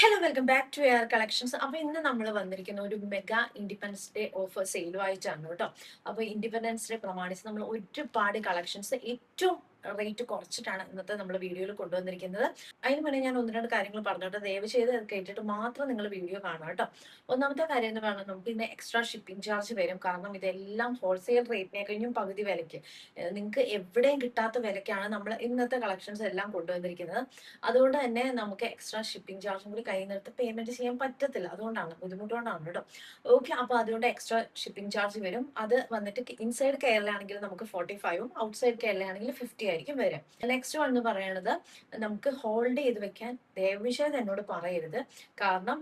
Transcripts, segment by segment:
Hello welcome back to air collections. അപ്പോൾ ഇന്ന് നമ്മൾ വന്നിരിക്കുന്ന ഒരു മെഗാ ഇൻഡിപെൻഡൻസ് ഡേ ഓഫർ സെയിലുമായിട്ടാണ് കേട്ടോ. അപ്പോൾ ഇൻഡിപെൻഡൻസ് ഡേ പ്രമാണിച്ച് നമ്മൾ ഒരുപാട് കളക്ഷൻസ് ഏറ്റവും റേറ്റ് കുറച്ചിട്ടാണ് ഇന്നത്തെ നമ്മൾ വീഡിയോയിൽ കൊണ്ടുവന്നിരിക്കുന്നത്. അതിന് മുന്നേ ഞാൻ ഒന്ന് രണ്ട് കാര്യങ്ങൾ പറഞ്ഞോട്ടെ, ദയവ് ചെയ്ത് അത് കേട്ടിട്ട് മാത്രം നിങ്ങൾ വീഡിയോ കാണുക കേട്ടോ. ഒന്നാമത്തെ കാര്യം എന്ന് പറഞ്ഞാൽ നമുക്ക് ഇന്ന് എക്സ്ട്രാ ഷിപ്പിംഗ് ചാർജ് വരും. കാരണം ഇതെല്ലാം ഹോൾസെയിൽ റേറ്റിനെ കഴിഞ്ഞും പകുതി വിലയ്ക്ക്, നിങ്ങൾക്ക് എവിടെയും കിട്ടാത്ത വിലയ്ക്കാണ് നമ്മൾ ഇന്നത്തെ കളക്ഷൻസ് എല്ലാം കൊണ്ടുവന്നിരിക്കുന്നത്. അതുകൊണ്ട് തന്നെ നമുക്ക് എക്സ്ട്രാ ഷിപ്പിംഗ് ചാർജും കൂടി കയ്യിൽ നിന്ന് പേയ്മെന്റ് ചെയ്യാൻ പറ്റത്തില്ല. അതുകൊണ്ടാണ്, ബുദ്ധിമുട്ടുകൊണ്ടാണ് കേട്ടോ. ഓക്കെ, അപ്പോൾ അതുകൊണ്ട് എക്സ്ട്രാ ഷിപ്പിംഗ് ചാർജ് വരും. അത് വന്നിട്ട് ഇൻസൈഡ് കേരള ആണെങ്കിൽ നമുക്ക് 45ഉം ഔട്ട്സൈഡ് കേരള ആണെങ്കിൽ 50 ആയിരിക്കും വരും. നെക്സ്റ്റ് വൺ എന്ന് പറയുന്നത്, നമുക്ക് ഹോൾഡ് ചെയ്ത് വെക്കാൻ ദയവിഷയം എന്നോട് പറയരുത്. കാരണം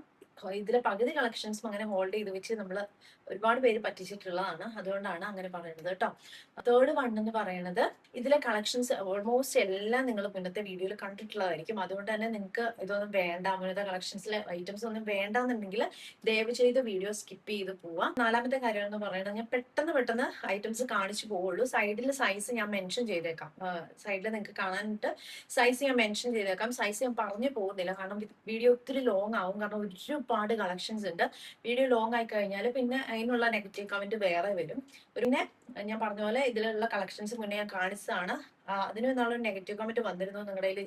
ഇതിലെ പകുതി കളക്ഷൻസും അങ്ങനെ ഹോൾഡ് ചെയ്ത് വെച്ച് നമ്മൾ ഒരുപാട് പേര് പറ്റിച്ചിട്ടുള്ളതാണ്. അതുകൊണ്ടാണ് അങ്ങനെ പറയുന്നത് കേട്ടോ. തേർഡ് വൺ എന്ന് പറയുന്നത്, ഇതിലെ കളക്ഷൻസ് ഓൾമോസ്റ്റ് എല്ലാം നിങ്ങൾ മുന്നത്തെ വീഡിയോയിൽ കണ്ടിട്ടുള്ളതായിരിക്കും. അതുകൊണ്ട് തന്നെ നിങ്ങൾക്ക് ഇതൊന്നും വേണ്ട, മുന്നത്തെ കളക്ഷൻസിലെ ഐറ്റംസ് ഒന്നും വേണ്ടാന്നുണ്ടെങ്കിൽ ദയവ് ചെയ്ത് വീഡിയോ സ്കിപ്പ് ചെയ്ത് പോവാം. നാലാമത്തെ കാര്യം എന്ന് പറയുന്നത്, ഞാൻ പെട്ടെന്ന് ഐറ്റംസ് കാണിച്ചു പോവുള്ളൂ. സൈഡിൽ സൈസ് ഞാൻ മെൻഷൻ ചെയ്തേക്കാം. സൈഡിൽ നിങ്ങൾക്ക് കാണാനായിട്ട് സൈസ് ഞാൻ മെൻഷൻ ചെയ്തേക്കാം. സൈസ് ഞാൻ പറഞ്ഞു പോകുന്നില്ല, കാരണം വീഡിയോ ഒത്തിരി ലോങ് ആവും. കാരണം ഒരുപാട് കളക്ഷൻസ് ഉണ്ട്. വീഡിയോ ലോങ് ആയി കഴിഞ്ഞാൽ പിന്നെ അതിനുള്ള നെഗറ്റീവ് കമന്റ് വേറെ വരും. പിന്നെ ഞാൻ പറഞ്ഞ പോലെ ഇതിലുള്ള കളക്ഷൻസ് മുന്നേ ഞാൻ കാണിച്ചതാണ്. അതിന് നാളൊരു നെഗറ്റീവ് കമന്റ് വന്നിരുന്നു, നിങ്ങളുടെ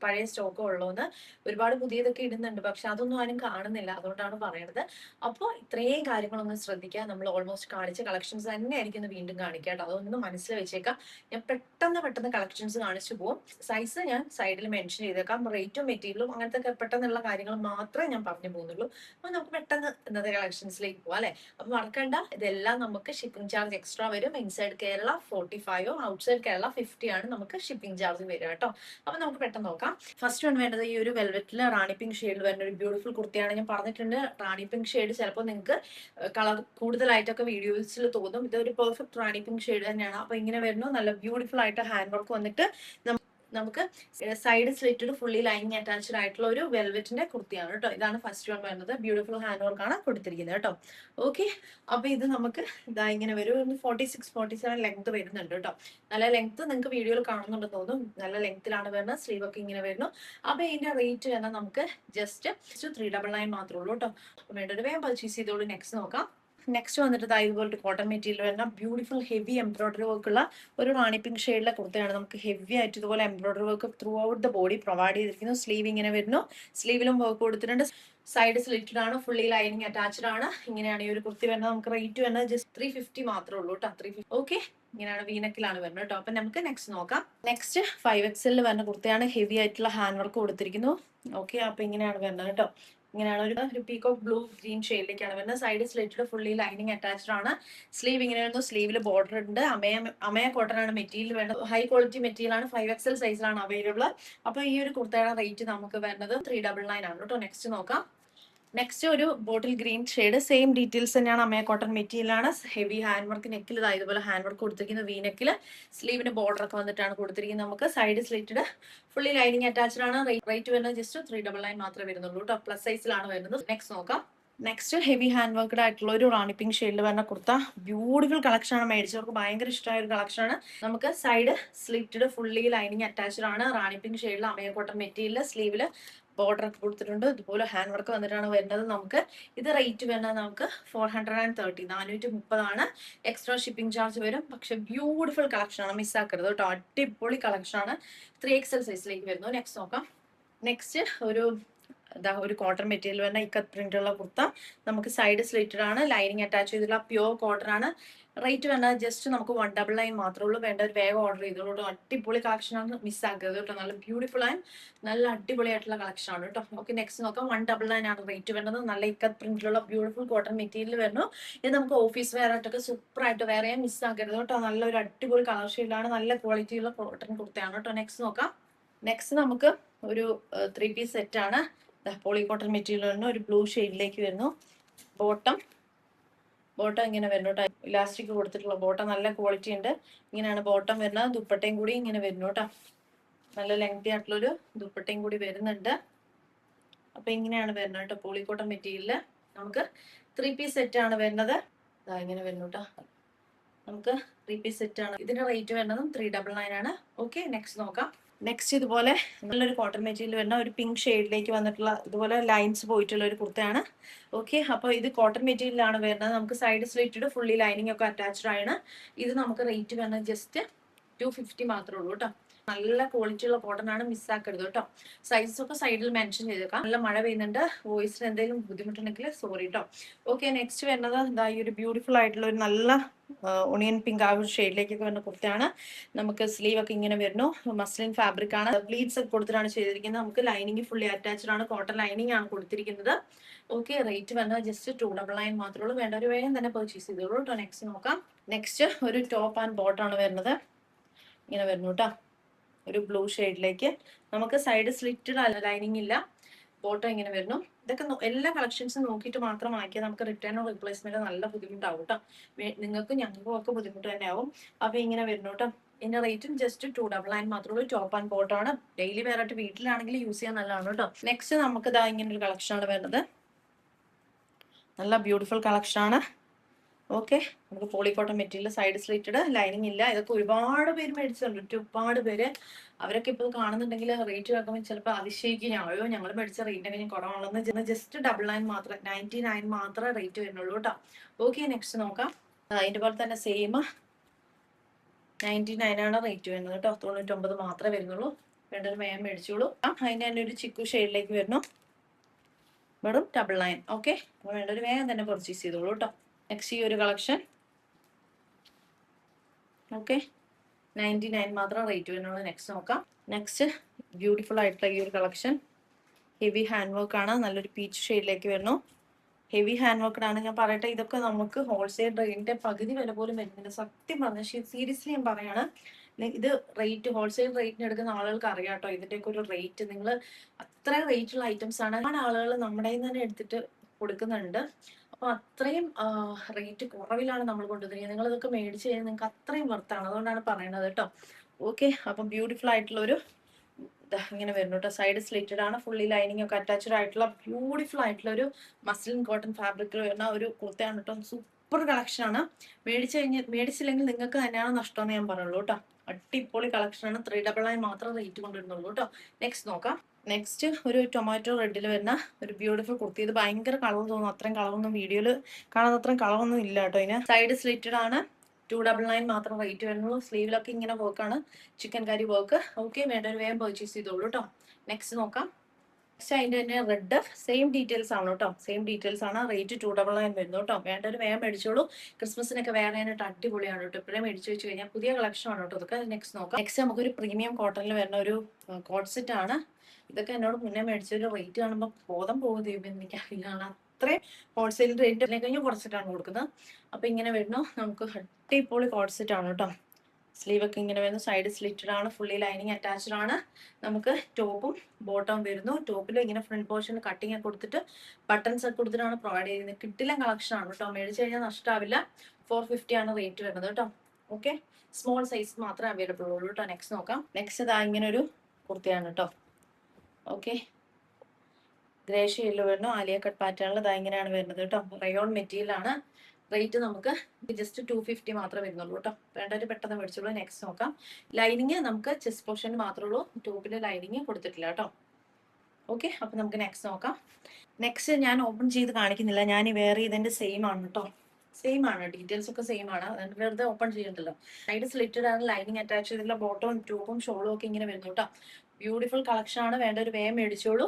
പഴയ സ്റ്റോക്ക് ഉള്ളൂന്ന്. ഒരുപാട് പുതിയതൊക്കെ ഇടുന്നുണ്ട്, പക്ഷെ അതൊന്നും ആരും കാണുന്നില്ല. അതുകൊണ്ടാണ് പറയണത്. അപ്പോൾ ഇത്രയും കാര്യങ്ങളൊന്നും ശ്രദ്ധിക്കുക. നമ്മൾ ഓൾമോസ്റ്റ് കാണിച്ച കളക്ഷൻസ് തന്നെ ആയിരിക്കും വീണ്ടും കാണിക്കുക കേട്ടോ. അതൊന്ന് മനസ്സിൽ വെച്ചേക്കാം. ഞാൻ പെട്ടെന്ന് കളക്ഷൻസ് കാണിച്ചു പോകും. സൈസ് ഞാൻ സൈഡിൽ മെൻഷൻ ചെയ്തേക്കാം. റേറ്റും മെറ്റീരിയലും അങ്ങനത്തെ പെട്ടെന്നുള്ള കാര്യങ്ങൾ മാത്രമേ ഞാൻ പറഞ്ഞു പോകുന്നുള്ളൂ. അപ്പൊ നമുക്ക് പെട്ടെന്ന് ഇന്നത്തെ കളക്ഷൻസിലേക്ക് പോവാം അല്ലെ. അപ്പൊ മറക്കണ്ട, ഇതെല്ലാം നമുക്ക് ഷിപ്പിംഗ് ചാർജ് എക്സ്ട്രാ വരും. ഇൻസൈഡ് കേരള 45ഉം ഔട്ട്സൈഡ് കേരള 50 ആണ് നമുക്ക് ഷിപ്പിംഗ് ചാർജ് വരിക കേട്ടോ. അപ്പൊ നമുക്ക് പെട്ടെന്ന് നോക്കാം. ഫസ്റ്റ് വൺ വേണ്ടത് ഈ ഒരു വെൽവെറ്റില് റാണി പിങ്ക് ഷെയ്ഡിൽ വരുന്ന ഒരു ബ്യൂട്ടിഫുൾ കുർത്തിയാണ്. ഞാൻ പറഞ്ഞിട്ടുണ്ട്, റാണി പിങ്ക് ഷെയ്ഡ് ചിലപ്പോൾ നിങ്ങൾക്ക് കളർ കൂടുതലായിട്ടൊക്കെ വീഡിയോസിൽ തോന്നും. ഇതൊരു പെർഫെക്റ്റ് റാണി പിങ്ക് ഷെയ്ഡ് തന്നെയാണ്. അപ്പൊ ഇങ്ങനെ വരുന്നു, നല്ല ബ്യൂട്ടിഫുൾ ആയിട്ട് ഹാൻഡ് വർക്ക് വന്നിട്ട് നമുക്ക് side slitted fully lining attached ആയിട്ടുള്ള ഒരു വെൽവെറ്റിന്റെ കുർത്തിയാണ് കേട്ടോ. ഇതാണ് ഫസ്റ്റ് വൺ വരുന്നത്. ബ്യൂട്ടിഫുൾ ഹാൻഡ് വർക്ക് ആണ് കൊടുത്തിരിക്കുന്നത് കേട്ടോ. ഓക്കെ, അപ്പൊ ഇത് നമുക്ക് ഇതാ ഇങ്ങനെ വരും. 46-47 ലെങ്ത് വരുന്നുണ്ട് കേട്ടോ. നല്ല ലെങ്ത് നിങ്ങൾക്ക് വീഡിയോയിൽ കാണുന്നുണ്ടെന്ന് തോന്നുന്നു. നല്ല ലെങ്ത്തിലാണ് വരുന്നത്. സ്ലീവ് ഒക്കെ ഇങ്ങനെ വരുന്നു. അപ്പൊ ഇതിന്റെ റേറ്റ് തന്നെ നമുക്ക് ജസ്റ്റ് 399 മാത്രമേ ഉള്ളൂ കേട്ടോ. അപ്പൊ വേണ്ടൊരു വേഗം പർച്ചേസ് ചെയ്തോളൂ. നെക്സ്റ്റ് നോക്കാം. നെക്സ്റ്റ് വന്നിട്ട് ഇതുപോലത്തെ കോട്ടൺ മെറ്റീരിയൽ വരുന്ന ബ്യൂട്ടിഫുൾ ഹെവി എംബ്രോയിഡറി വർക്ക് ഉള്ള ഒരു റാണി പിങ്ക് ഷെയ്ഡിലെ കുർത്തയാണ്. നമുക്ക് ഹെവി ആയിട്ട് ഇതുപോലെ embroidery work through out the body provide ചെയ്തിരിക്കുന്നു. സ്ലീവ് ഇങ്ങനെ വരുന്നു. സ്ലീവിലും വർക്ക് കൊടുത്തിട്ടുണ്ട്. സൈഡ് സ്ലിറ്റഡ് ആണ്, ഫുള്ളി ലൈനിങ് അറ്റാച്ച്ഡ് ആണ്. ഇങ്ങനെയാണ് ഈ ഒരു കുർത്തി വരുന്നത്. നമുക്ക് റേറ്റ് വരുന്നത് ജസ്റ്റ് 350 മാത്രമേ ഉള്ളൂ കേട്ടോ. 350. ഓക്കെ, ഇങ്ങനെയാണ് വീനക്കിലാണ് വരുന്നത് കേട്ടോ. അപ്പൊ നമുക്ക് നെക്സ്റ്റ് നോക്കാം. നെക്സ്റ്റ് 5XL വരുന്ന കുർത്തിയാണ്. ഹെവി ആയിട്ടുള്ള ഹാൻഡ് വർക്ക് കൊടുത്തിരിക്കുന്നു. ഓക്കെ, അപ്പൊ ഇങ്ങനെയാണ് വരുന്നത് കേട്ടോ. ഇങ്ങനെയാണ് ഒരു പീകോക്ക് ബ്ലൂ ഗ്രീൻ ഷെയ്ഡിലേക്കാണ് വരുന്നത്. Side slitted fully lining attached ആണ്. സ്ലീവ് ഇങ്ങനെ വരുന്നു. സ്ലീവിൽ ബോർഡർ ഉണ്ട്. അമയ കോട്ടൺ ആണ് മെറ്റീരിയൽ വേണ്ടത്. ഹൈ ക്വാളിറ്റി മെറ്റീരിയൽ ആണ്. 5XL സൈസിലാണ് അവൈലബിൾ. അപ്പൊ ഈ ഒരു കുർത്തയുടെ റേറ്റ് നമുക്ക് വരുന്നത് 399 ആണ് കേട്ടോ. നെക്സ്റ്റ് നോക്കാം. നെക്സ്റ്റ് ഒരു bottle green shade, same details തന്നെയാണ്. അമയ കോട്ടൺ മെറ്റീരിയൽ ആണ്. ഹെവി ഹാൻഡ് വർക്ക് നെക്കിൽ ഇതുപോലെ ഹാൻഡ് വർക്ക് കൊടുത്തിരിക്കുന്നത്. വി നെക്കിൽ സ്ലീവിന് ബോർഡർ ഒക്കെ വന്നിട്ടാണ് കൊടുത്തിരിക്കുന്നത്. നമുക്ക് side slitted fully lining attached ആണ്. റേറ്റ് വരുന്നത് ജസ്റ്റ് 399 മാത്രമേ വരുന്നുള്ളൂ കേട്ടോ. പ്ലസ് സൈസിലാണ് വരുന്നത്. നെക്സ്റ്റ് നോക്കാം. നെക്സ്റ്റ് ഹെവി ഹാൻഡ് വർക്ക്ഡ് ആയിട്ടുള്ള ഒരു റാണി പിങ്ക് ഷെയ്ഡിൽ വരുന്ന കുർത്ത. ബ്യൂട്ടിഫുൾ കളക്ഷൻ ആണ്. മേടിച്ചവർക്ക് ഭയങ്കര ഇഷ്ടമായ ഒരു കളക്ഷൻ ആണ്. നമുക്ക് side slitted fully lining attached ആണ്. റാണി പിങ്ക് ഷെയ്ഡിൽ അമയ കോട്ടൺ മെറ്റീരിയൽ, സ്ലീവില് ബോർഡർ ഒക്കെ കൊടുത്തിട്ടുണ്ട്. ഇതുപോലെ ഹാൻഡ് വർക്ക് വന്നിട്ടാണ് വരുന്നത്. നമുക്ക് ഇത് റേറ്റ് വരുന്നത് നമുക്ക് 430 430 ആണ്. എക്സ്ട്രാ ഷിപ്പിംഗ് ചാർജ് വരും. പക്ഷെ ബ്യൂട്ടിഫുൾ കളക്ഷൻ ആണ്, മിസ്സാക്കരുത് കേട്ടോ. അടിപൊളി കളക്ഷൻ ആണ്. 3XL സൈസിലേക്ക് വരുന്നു. നെക്സ്റ്റ് നോക്കാം. നെക്സ്റ്റ് ഒരു കോട്ടൺ മെറ്റീരിയൽ വരുന്ന ഇക്കത്ത് പ്രിന്റ് ഉള്ള കുർത്ത. നമുക്ക് സൈഡ് സ്ലിറ്റഡ് ആണ്. ലൈനിങ് അറ്റാച്ച് ചെയ്തിട്ടുള്ള പ്യോർ കോട്ടൺ ആണ്. റേറ്റ് വേണ്ടത് ജസ്റ്റ് നമുക്ക് 199 മാത്രമേ ഉള്ളൂ. വേണ്ട ഒരു വേഗം ഓർഡർ ചെയ്തോളൂ. അടിപൊളി കളക്ഷൻ ആണ്, മിസ്സാക്കരുത് കേട്ടോ. നല്ല ബ്യൂട്ടിഫുൾ ആൻഡ് നല്ല അടിപൊളിയായിട്ടുള്ള കളക്ഷൻ ആണ് കേട്ടോ. ഓക്കെ, നെക്സ്റ്റ് നോക്കാം. 199 ആണ് റേറ്റ് വരുന്നത്. നല്ല ഇക്കത്ത് പ്രിന്റിലുള്ള ബ്യൂട്ടിഫുൾ കോട്ടൺ മെറ്റീരിയൽ വരുന്നു. ഇത് നമുക്ക് ഓഫീസ് വെയർ ആയിട്ടൊക്കെ സൂപ്പർ ആയിട്ട് വേറെ ചെയ്യാൻ, മിസ്സാക്കരുത് കേട്ടോ. നല്ലൊരു അടിപൊളി കളർ ഷെയ്ഡിലാണ്. നല്ല ക്വാളിറ്റിയുള്ള കോട്ടൺ കുർത്തയാണ് കേട്ടോ. നെക്സ്റ്റ് നോക്കാം. നെക്സ്റ്റ് നമുക്ക് ഒരു 3 പീസ് സെറ്റ് ആണ്. പോളി കോട്ടൺ മെറ്റീരിയൽ വരുന്നു. ഒരു ബ്ലൂ ഷെയ്ഡിലേക്ക് വരുന്നു. ബോട്ടം ഇങ്ങനെ വരുന്നു കേട്ടോ. ഇലാസ്റ്റിക് കൊടുത്തിട്ടുള്ള ബോട്ടം, നല്ല ക്വാളിറ്റി ഉണ്ട്. ഇങ്ങനെയാണ് ബോട്ടം വരുന്നത്. ദുപ്പട്ടയും കൂടി ഇങ്ങനെ വരുന്നു കേട്ടോ. നല്ല ലെങ്തി ആയിട്ടുള്ളൊരു ദുപ്പട്ടയും കൂടി വരുന്നുണ്ട്. അപ്പൊ ഇങ്ങനെയാണ് വരുന്നത് കേട്ടോ. പോളി കോട്ടൺ മെറ്റീരിയല് നമുക്ക് 3 പീസ് സെറ്റ് ആണ് വരുന്നത്. ഇങ്ങനെ വരുന്നു കേട്ടോ. നമുക്ക് 3 പീസ് സെറ്റ് ആണ്. ഇതിന്റെ റേറ്റ് വരുന്നതും 399 ആണ്. ഓക്കെ, നെക്സ്റ്റ് നോക്കാം. നെക്സ്റ്റ് ഇതുപോലെ നല്ലൊരു കോട്ടൺ മെറ്റീരിയൽ വരുന്ന ഒരു പിങ്ക് ഷെയ്ഡിലേക്ക് വന്നിട്ടുള്ള ഇതുപോലെ ലൈൻസ് പോയിട്ടുള്ള ഒരു കുർത്തയാണ്. ഓക്കെ, അപ്പോൾ ഇത് കോട്ടൺ മെറ്റീരിയലാണ് വരുന്നത്. നമുക്ക് സൈഡ് സ്ലിറ്റഡ് ഫുള്ളി ലൈനിങ് ഒക്കെ അറ്റാച്ച്ഡ് ആണ്. ഇത് നമുക്ക് റേറ്റ് വരുന്നത് ജസ്റ്റ് 250 മാത്രമേ ഉള്ളൂ കേട്ടോ. നല്ല ക്വാളിറ്റി ഉള്ള കോട്ടൺ ആണ്, മിസ്സാക്കരുത് കേട്ടോ. സൈസ് ഒക്കെ സൈഡിൽ മെൻഷൻ ചെയ്തേക്കാം. നല്ല മഴ പെയ്യുന്നുണ്ട്, വോയിസിന് എന്തെങ്കിലും ബുദ്ധിമുട്ടുണ്ടെങ്കിൽ സോറി കേട്ടോ. ഓക്കെ, നെക്സ്റ്റ് വരുന്നത് എന്താ ഈ ഒരു ബ്യൂട്ടിഫുൾ ആയിട്ടുള്ള ഒരു നല്ല ഒണിയൻ പിങ്ക് ആ ഒരു ഷെയ്ഡിലേക്കൊക്കെ വരുന്ന കുർത്തയാണ്. നമുക്ക് സ്ലീവ് ഒക്കെ ഇങ്ങനെ വരുന്നു, മസ്ലിൻ ഫാബ്രിക് ആണ്, പ്ലീറ്റ്സ് ഒക്കെ കൊടുത്തിട്ടാണ് ചെയ്തിരിക്കുന്നത്. നമുക്ക് ലൈനിങ് ഫുള്ളി അറ്റാച്ച്ഡ് ആണ്, കോട്ടൺ ലൈനിങ് ആണ് കൊടുത്തിരിക്കുന്നത്. ഓക്കെ, റേറ്റ് വരുന്നത് ജസ്റ്റ് 299 മാത്രമേ ഉള്ളൂ. വേണ്ട ഒരു വേഗം തന്നെ പർച്ചേസ് ചെയ്തോളൂ കേട്ടോ. നെക്സ്റ്റ് നോക്കാം. നെക്സ്റ്റ് ഒരു ടോപ്പ് ആൻഡ് ബോട്ടാണ് വരുന്നത്, ഇങ്ങനെ വരുന്നു കേട്ടോ. ഒരു ബ്ലൂ ഷെയ്ഡിലേക്ക് നമുക്ക് സൈഡ് സ്ലിറ്റഡ് ലൈനിങ് ഇല്ല, ബോട്ടം ഇങ്ങനെ വരുന്നു. ഇതൊക്കെ എല്ലാ കളക്ഷൻസും നോക്കിയിട്ട് മാത്രം വാങ്ങിക്കുക. നമുക്ക് റിട്ടേണോ റീപ്ലേസ്മെന്റോ നല്ല ബുദ്ധിമുട്ടാവും കേട്ടോ. നിങ്ങൾക്കും ഞങ്ങൾക്കും ഒക്കെ ബുദ്ധിമുട്ട് തന്നെ ആവും. അപ്പൊ ഇങ്ങനെ വരുന്നു കേട്ടോ. ഇതിന്റെ റേറ്റും ജസ്റ്റ് 299 മാത്രമേ ഉള്ളൂ. ടോപ്പ് ആൻഡ് ബോട്ടം ആണ്. ഡെയിലി വെയർ ആയിട്ട് വീട്ടിലാണെങ്കിൽ യൂസ് ചെയ്യാൻ നല്ലതാണ് കേട്ടോ. നെക്സ്റ്റ് നമുക്ക് ഇതാ ഇങ്ങനെ ഒരു കളക്ഷൻ ആണ് വരുന്നത്. നല്ല ബ്യൂട്ടിഫുൾ കളക്ഷൻ ആണ്. ഓക്കെ, നമുക്ക് polycotton material, side slitted, lining ഇല്ല. ഇതൊക്കെ ഒരുപാട് പേര് മേടിച്ചിട്ടുണ്ട്, ഒരുപാട് പേര്. അവരൊക്കെ ഇപ്പോൾ കാണുന്നുണ്ടെങ്കിൽ റേറ്റ് കേൾക്കുമ്പോൾ ചിലപ്പോൾ അതിശയിക്കും, അയ്യോ ഞങ്ങൾ മേടിച്ച റേറ്റ് ഒക്കെ കുറവാണെന്ന്. ജസ്റ്റ് 99 മാത്രം, 99 മാത്രമേ റേറ്റ് വരുന്നുള്ളൂ കേട്ടോ. ഓക്കെ, നെക്സ്റ്റ് നോക്കാം. അതിൻ്റെ പോലെ തന്നെ സെയിം 99 ആണ് റേറ്റ് വരുന്നത് കേട്ടോ. 99 മാത്രമേ വരുന്നുള്ളൂ. വേണ്ടൊരു വേഗം മേടിച്ചോളൂ. അതിൻ്റെ തന്നെ ഒരു ചിക്കു ഷെയ്ഡിലേക്ക് വരുന്നു, വെറും 99. ഓക്കെ, അപ്പോൾ വേണ്ടൊരു വേഗം തന്നെ പർച്ചേസ് ചെയ്തോളൂ കേട്ടോ. നെക്സ്റ്റ് ഈ ഒരു കളക്ഷൻ, ഓക്കെ, 99 മാത്രം റേറ്റ് വരുന്നുള്ളൂ. നെക്സ്റ്റ് നോക്കാം. നെക്സ്റ്റ് ബ്യൂട്ടിഫുൾ ആയിട്ടുള്ള ഈ ഒരു കളക്ഷൻ, ഹെവി ഹാൻഡ് വർക്ക് ആണ്, നല്ലൊരു പീച്ച് ഷെയ്ഡിലേക്ക് വരുന്നു. ഹെവി ഹാൻഡ് വർക്ക് ആണ്. ഞാൻ പറയട്ടെ, ഇതൊക്കെ നമുക്ക് ഹോൾസെയിൽ റേറ്റിന്റെ പകുതി വില പോലും വരുന്നില്ല. സത്യം പറഞ്ഞ സീരിയസ്ലി ഞാൻ പറയാണ്, ഇത് റേറ്റ് ഹോൾസെയിൽ റേറ്റിന് എടുക്കുന്ന ആളുകൾക്ക് അറിയാം കേട്ടോ ഇതിന്റെയൊക്കെ ഒരു റേറ്റ്. നിങ്ങൾ അത്ര റേറ്റുള്ള ഐറ്റംസ് ആണ് ആളുകൾ നമ്മുടെ കയ്യിൽ നിന്ന് തന്നെ എടുത്തിട്ട് കൊടുക്കുന്നുണ്ട്. അപ്പൊ അത്രയും റേറ്റ് കുറവിലാണ് നമ്മൾ കൊണ്ടുവരുന്നത്. നിങ്ങൾ ഇതൊക്കെ മേടിച്ച് കഴിഞ്ഞാൽ നിങ്ങൾക്ക് അത്രയും വർത്താണ്, അതുകൊണ്ടാണ് പറയുന്നത് കേട്ടോ. ഓക്കെ, അപ്പം ബ്യൂട്ടിഫുൾ ആയിട്ടുള്ള ഒരു ഇങ്ങനെ വരുന്നു കേട്ടോ. സൈഡ് സ്ലിറ്റഡ് ആണ്, ഫുള്ളി ലൈനിങ് ഒക്കെ അറ്റാച്ച്ഡ് ആയിട്ടുള്ള ബ്യൂട്ടിഫുൾ ആയിട്ടുള്ള ഒരു മസ്ലിൻ കോട്ടൺ ഫാബ്രിക്കിൽ വരുന്ന ഒരു കുർത്തയാണ് കേട്ടോ. സൂപ്പർ കളക്ഷൻ ആണ്. മേടിച്ചില്ലെങ്കിൽ നിങ്ങൾക്ക് തന്നെയാണ് നഷ്ടമെന്ന് ഞാൻ പറയുള്ളൂ കേട്ടോ. അടിപൊളി കളക്ഷൻ ആണ്. 399 മാത്രം റേറ്റ് കൊണ്ടുവരുന്നുള്ളൂ കേട്ടോ. നെക്സ്റ്റ് നോക്കാം. നെക്സ്റ്റ് ഒരു ടൊമാറ്റോ റെഡിൽ വരുന്ന ഒരു ബ്യൂട്ടിഫുൾ കുർത്തി. ഇത് ഭയങ്കര കളർ തോന്നുന്നു, അത്രയും കളറൊന്നും വീഡിയോയിൽ കാണാൻ അത്രയും കളറൊന്നും ഇല്ല കേട്ടോ. ഇതിന് സൈഡ് സ്ലിറ്റഡ് ആണ്, 299 മാത്രം റേറ്റ് വരുന്നുള്ളൂ. സ്ലീവിലൊക്കെ ഇങ്ങനെ വർക്കാണ്, ചിക്കൻ കറി വർക്ക്. ഓക്കെ, വേണ്ട ഒരു വേഗം പർച്ചേസ് ചെയ്തോളൂ കേട്ടോ. നെക്സ്റ്റ് നോക്കാം. നെക്സ്റ്റ് അതിൻ്റെ തന്നെ റെഡ്, സെയിം ഡീറ്റെയിൽസ് ആണ് കേട്ടോ, സെയിം ഡീറ്റെയിൽസ് ആണ്. റേറ്റ് 299 വരുന്നു കേട്ടോ. വേണ്ട ഒരു വേഗം മേടിച്ചോളൂ. ക്രിസ്മസിനൊക്കെ വേറെ ആയിട്ട് അടിപൊളിയാണ് കേട്ടോ. ഇപ്പോഴേ മേടിച്ചു വെച്ച് കഴിഞ്ഞാൽ പുതിയ കളക്ഷൻ ആണ് കേട്ടോ ഇതൊക്കെ. നെക്സ്റ്റ് നോക്കാം. നെക്സ്റ്റ് നമുക്കൊരു പ്രീമിയം കോട്ടണിൽ വരുന്ന ഒരു കോട്ട് സെറ്റ് ആണ്. ഇതൊക്കെ എന്നോട് മുന്നേ മേടിച്ചൊരു റേറ്റ് കാണുമ്പോൾ ബോധം പോകും ദൈവം, എനിക്കറിയില്ല. അത്രയും ഹോൾസെയിൽ റേറ്റിനെ കഴിഞ്ഞ് കുറച്ചിട്ടാണ് കൊടുക്കുന്നത്. അപ്പൊ ഇങ്ങനെ വരുന്നു, നമുക്ക് അടിപൊളി കോട്ട് സെറ്റ് ആണ് കേട്ടോ. സ്ലീവ് ഒക്കെ ഇങ്ങനെ വരുന്നു, സൈഡ് സ്ലിറ്റഡ് ആണ്, ഫുള്ളി ലൈനിങ് അറ്റാച്ച്ഡ് ആണ്. നമുക്ക് ടോപ്പും ബോട്ടവും വരുന്നു. ടോപ്പിൽ ഇങ്ങനെ ഫ്രണ്ട് പോർഷൻ കട്ടിങ് ഒക്കെ കൊടുത്തിട്ട് ബട്ടൺസ് ഒക്കെ കൊടുത്തിട്ടാണ് പ്രൊവൈഡ് ചെയ്യുന്നത്. കിട്ടില്ല കളക്ഷൻ ആണ് കേട്ടോ. മേടിച്ചു കഴിഞ്ഞാൽ നഷ്ടമാവില്ല. 450 ആണ് റേറ്റ് വരുന്നത് കേട്ടോ. ഓക്കെ, സ്മോൾ സൈസ് മാത്രമേ അവൈലബിൾ ഉള്ളൂ കേട്ടോ. നെക്സ്റ്റ് നോക്കാം. നെക്സ്റ്റ് ഇതാ ഇങ്ങനെ ഒരു കുർത്തിയാണ് കേട്ടോ. ഓക്കെ, ഗ്രേ ഷെയ്ഡിൽ വരുന്നു, ആലിയ കട്ട് പാറ്റേണിൽ ഇതാ ഇങ്ങനെയാണ് വരുന്നത് കേട്ടോ. റയോൺ മെറ്റീരിയൽ ആണ്. റേറ്റ് നമുക്ക് ജസ്റ്റ് 250 മാത്രമേ വരുന്നുള്ളൂ കേട്ടോ. വേണ്ടവർ പെട്ടെന്ന് മേടിച്ചോളൂ. നെക്സ്റ്റ് നോക്കാം. ലൈനിങ് നമുക്ക് ചെസ്റ്റ് പോർഷൻ മാത്രമേ ഉള്ളൂ, ടോപ്പിൽ ലൈനിങ് കൊടുത്തിട്ടില്ല കേട്ടോ. ഓക്കെ, അപ്പൊ നമുക്ക് നെക്സ്റ്റ് നോക്കാം. നെക്സ്റ്റ് ഞാൻ ഓപ്പൺ ചെയ്ത് കാണിക്കുന്നില്ല, ഞാൻ വേറെ ഇതിന്റെ സെയിം ആണ് കേട്ടോ. സെയിം ആണ്, ഡീറ്റെയിൽസ് ഒക്കെ സെയിം ആണ്, വെറുതെ ഓപ്പൺ ചെയ്യണ്ടല്ലോ. സൈഡ് സ്ലിറ്റഡ് ആണ്, ലൈനിങ് അറ്റാച്ച് ചെയ്തിട്ടുള്ള ബോട്ടവും ടോപ്പും ഷോളും ഒക്കെ ഇങ്ങനെ വരുന്നു കേട്ടോ. ബ്യൂട്ടിഫുൾ കളക്ഷൻ ആണ്. വേണ്ട ഒരു വേഗം മേടിച്ചോളൂ.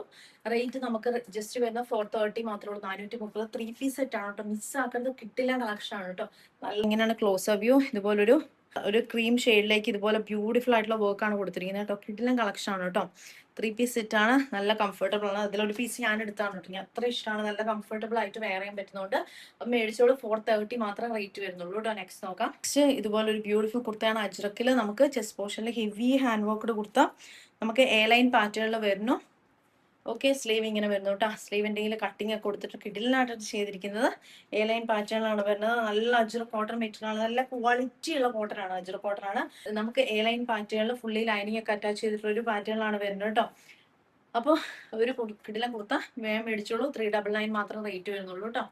റേറ്റ് നമുക്ക് ജസ്റ്റ് വരുന്ന 430 മാത്രമേ ഉള്ളൂ. 430 3 പീസ് സെറ്റ് ആണ് കേട്ടോ. മിസ്സാക്കുന്നത്, കിട്ടില്ല കളക്ഷൻ ആണ് കേട്ടോ. ഇങ്ങനെയാണ് ക്ലോസ് വ്യൂ. ഇതുപോലൊരു ക്രീം ഷെയ്ഡിലേക്ക് ഇതുപോലെ ബ്യൂട്ടിഫുൾ ആയിട്ടുള്ള വർക്കാണ് കൊടുത്തിരിക്കുന്നത് കേട്ടോ. കിട്ടില്ല കളക്ഷൻ ആണ് കേട്ടോ. 3 പീസ് സെറ്റ് ആണ്, നല്ല കംഫർട്ടബിൾ ആണ്. അതിലൊരു പീസ് ഞാൻ എടുത്താണ് കേട്ടോ. ഞാൻ അത്ര ഇഷ്ടമാണ്, നല്ല കംഫർട്ടബിൾ ആയിട്ട് വെയർ ചെയ്യാൻ പറ്റുന്നുണ്ട്. അപ്പം മേടിച്ചോളൂ. 430 മാത്രം റേറ്റ് വരുന്നുള്ളൂ കേട്ടോ. നെക്സ്റ്റ് നോക്കാം. നെക്സ്റ്റ് ഇതുപോലെ ഒരു ബ്യൂട്ടിഫുൾ കുർത്തയാണ്. അജ്രക്കിൽ നമുക്ക് ചെസ്റ്റ് പോർഷനിൽ ഹെവി ഹാൻഡ് വർക്ക്ഡ് കുർത്ത, നമുക്ക് എ ലൈൻ പാറ്റേണിൽ വരുന്നു. ഓക്കെ, സ്ലീവ് ഇങ്ങനെ വരുന്നു കേട്ടോ. സ്ലീവിൻ്റെ കട്ടിങ് ഒക്കെ കൊടുത്തിട്ട് കിടിലനായിട്ടാണ് ചെയ്തിരിക്കുന്നത്. എ ലൈൻ പാറ്റേണിലാണ് വരുന്നത്. നല്ല അജ്ര കോട്ടൺ മെറ്റീരിയൽ ആണ്, നല്ല ക്വാളിറ്റി ഉള്ള കോട്ടൺ ആണ്, അജ്ര കോട്ടൺ ആണ്. നമുക്ക് എ ലൈൻ പാറ്റേണിൽ ഫുള്ളി ലൈനിങ് ഒക്കെ അറ്റാച്ച് ചെയ്തിട്ടുള്ള ഒരു പാറ്റേണിലാണ് വരുന്നത് കേട്ടോ. അപ്പോൾ ഒരു കിടിലൻ കുർത്ത വേഗം മേടിച്ചോളൂ. 399 മാത്രം റേറ്റ് വരുന്നുള്ളൂ കേട്ടോ.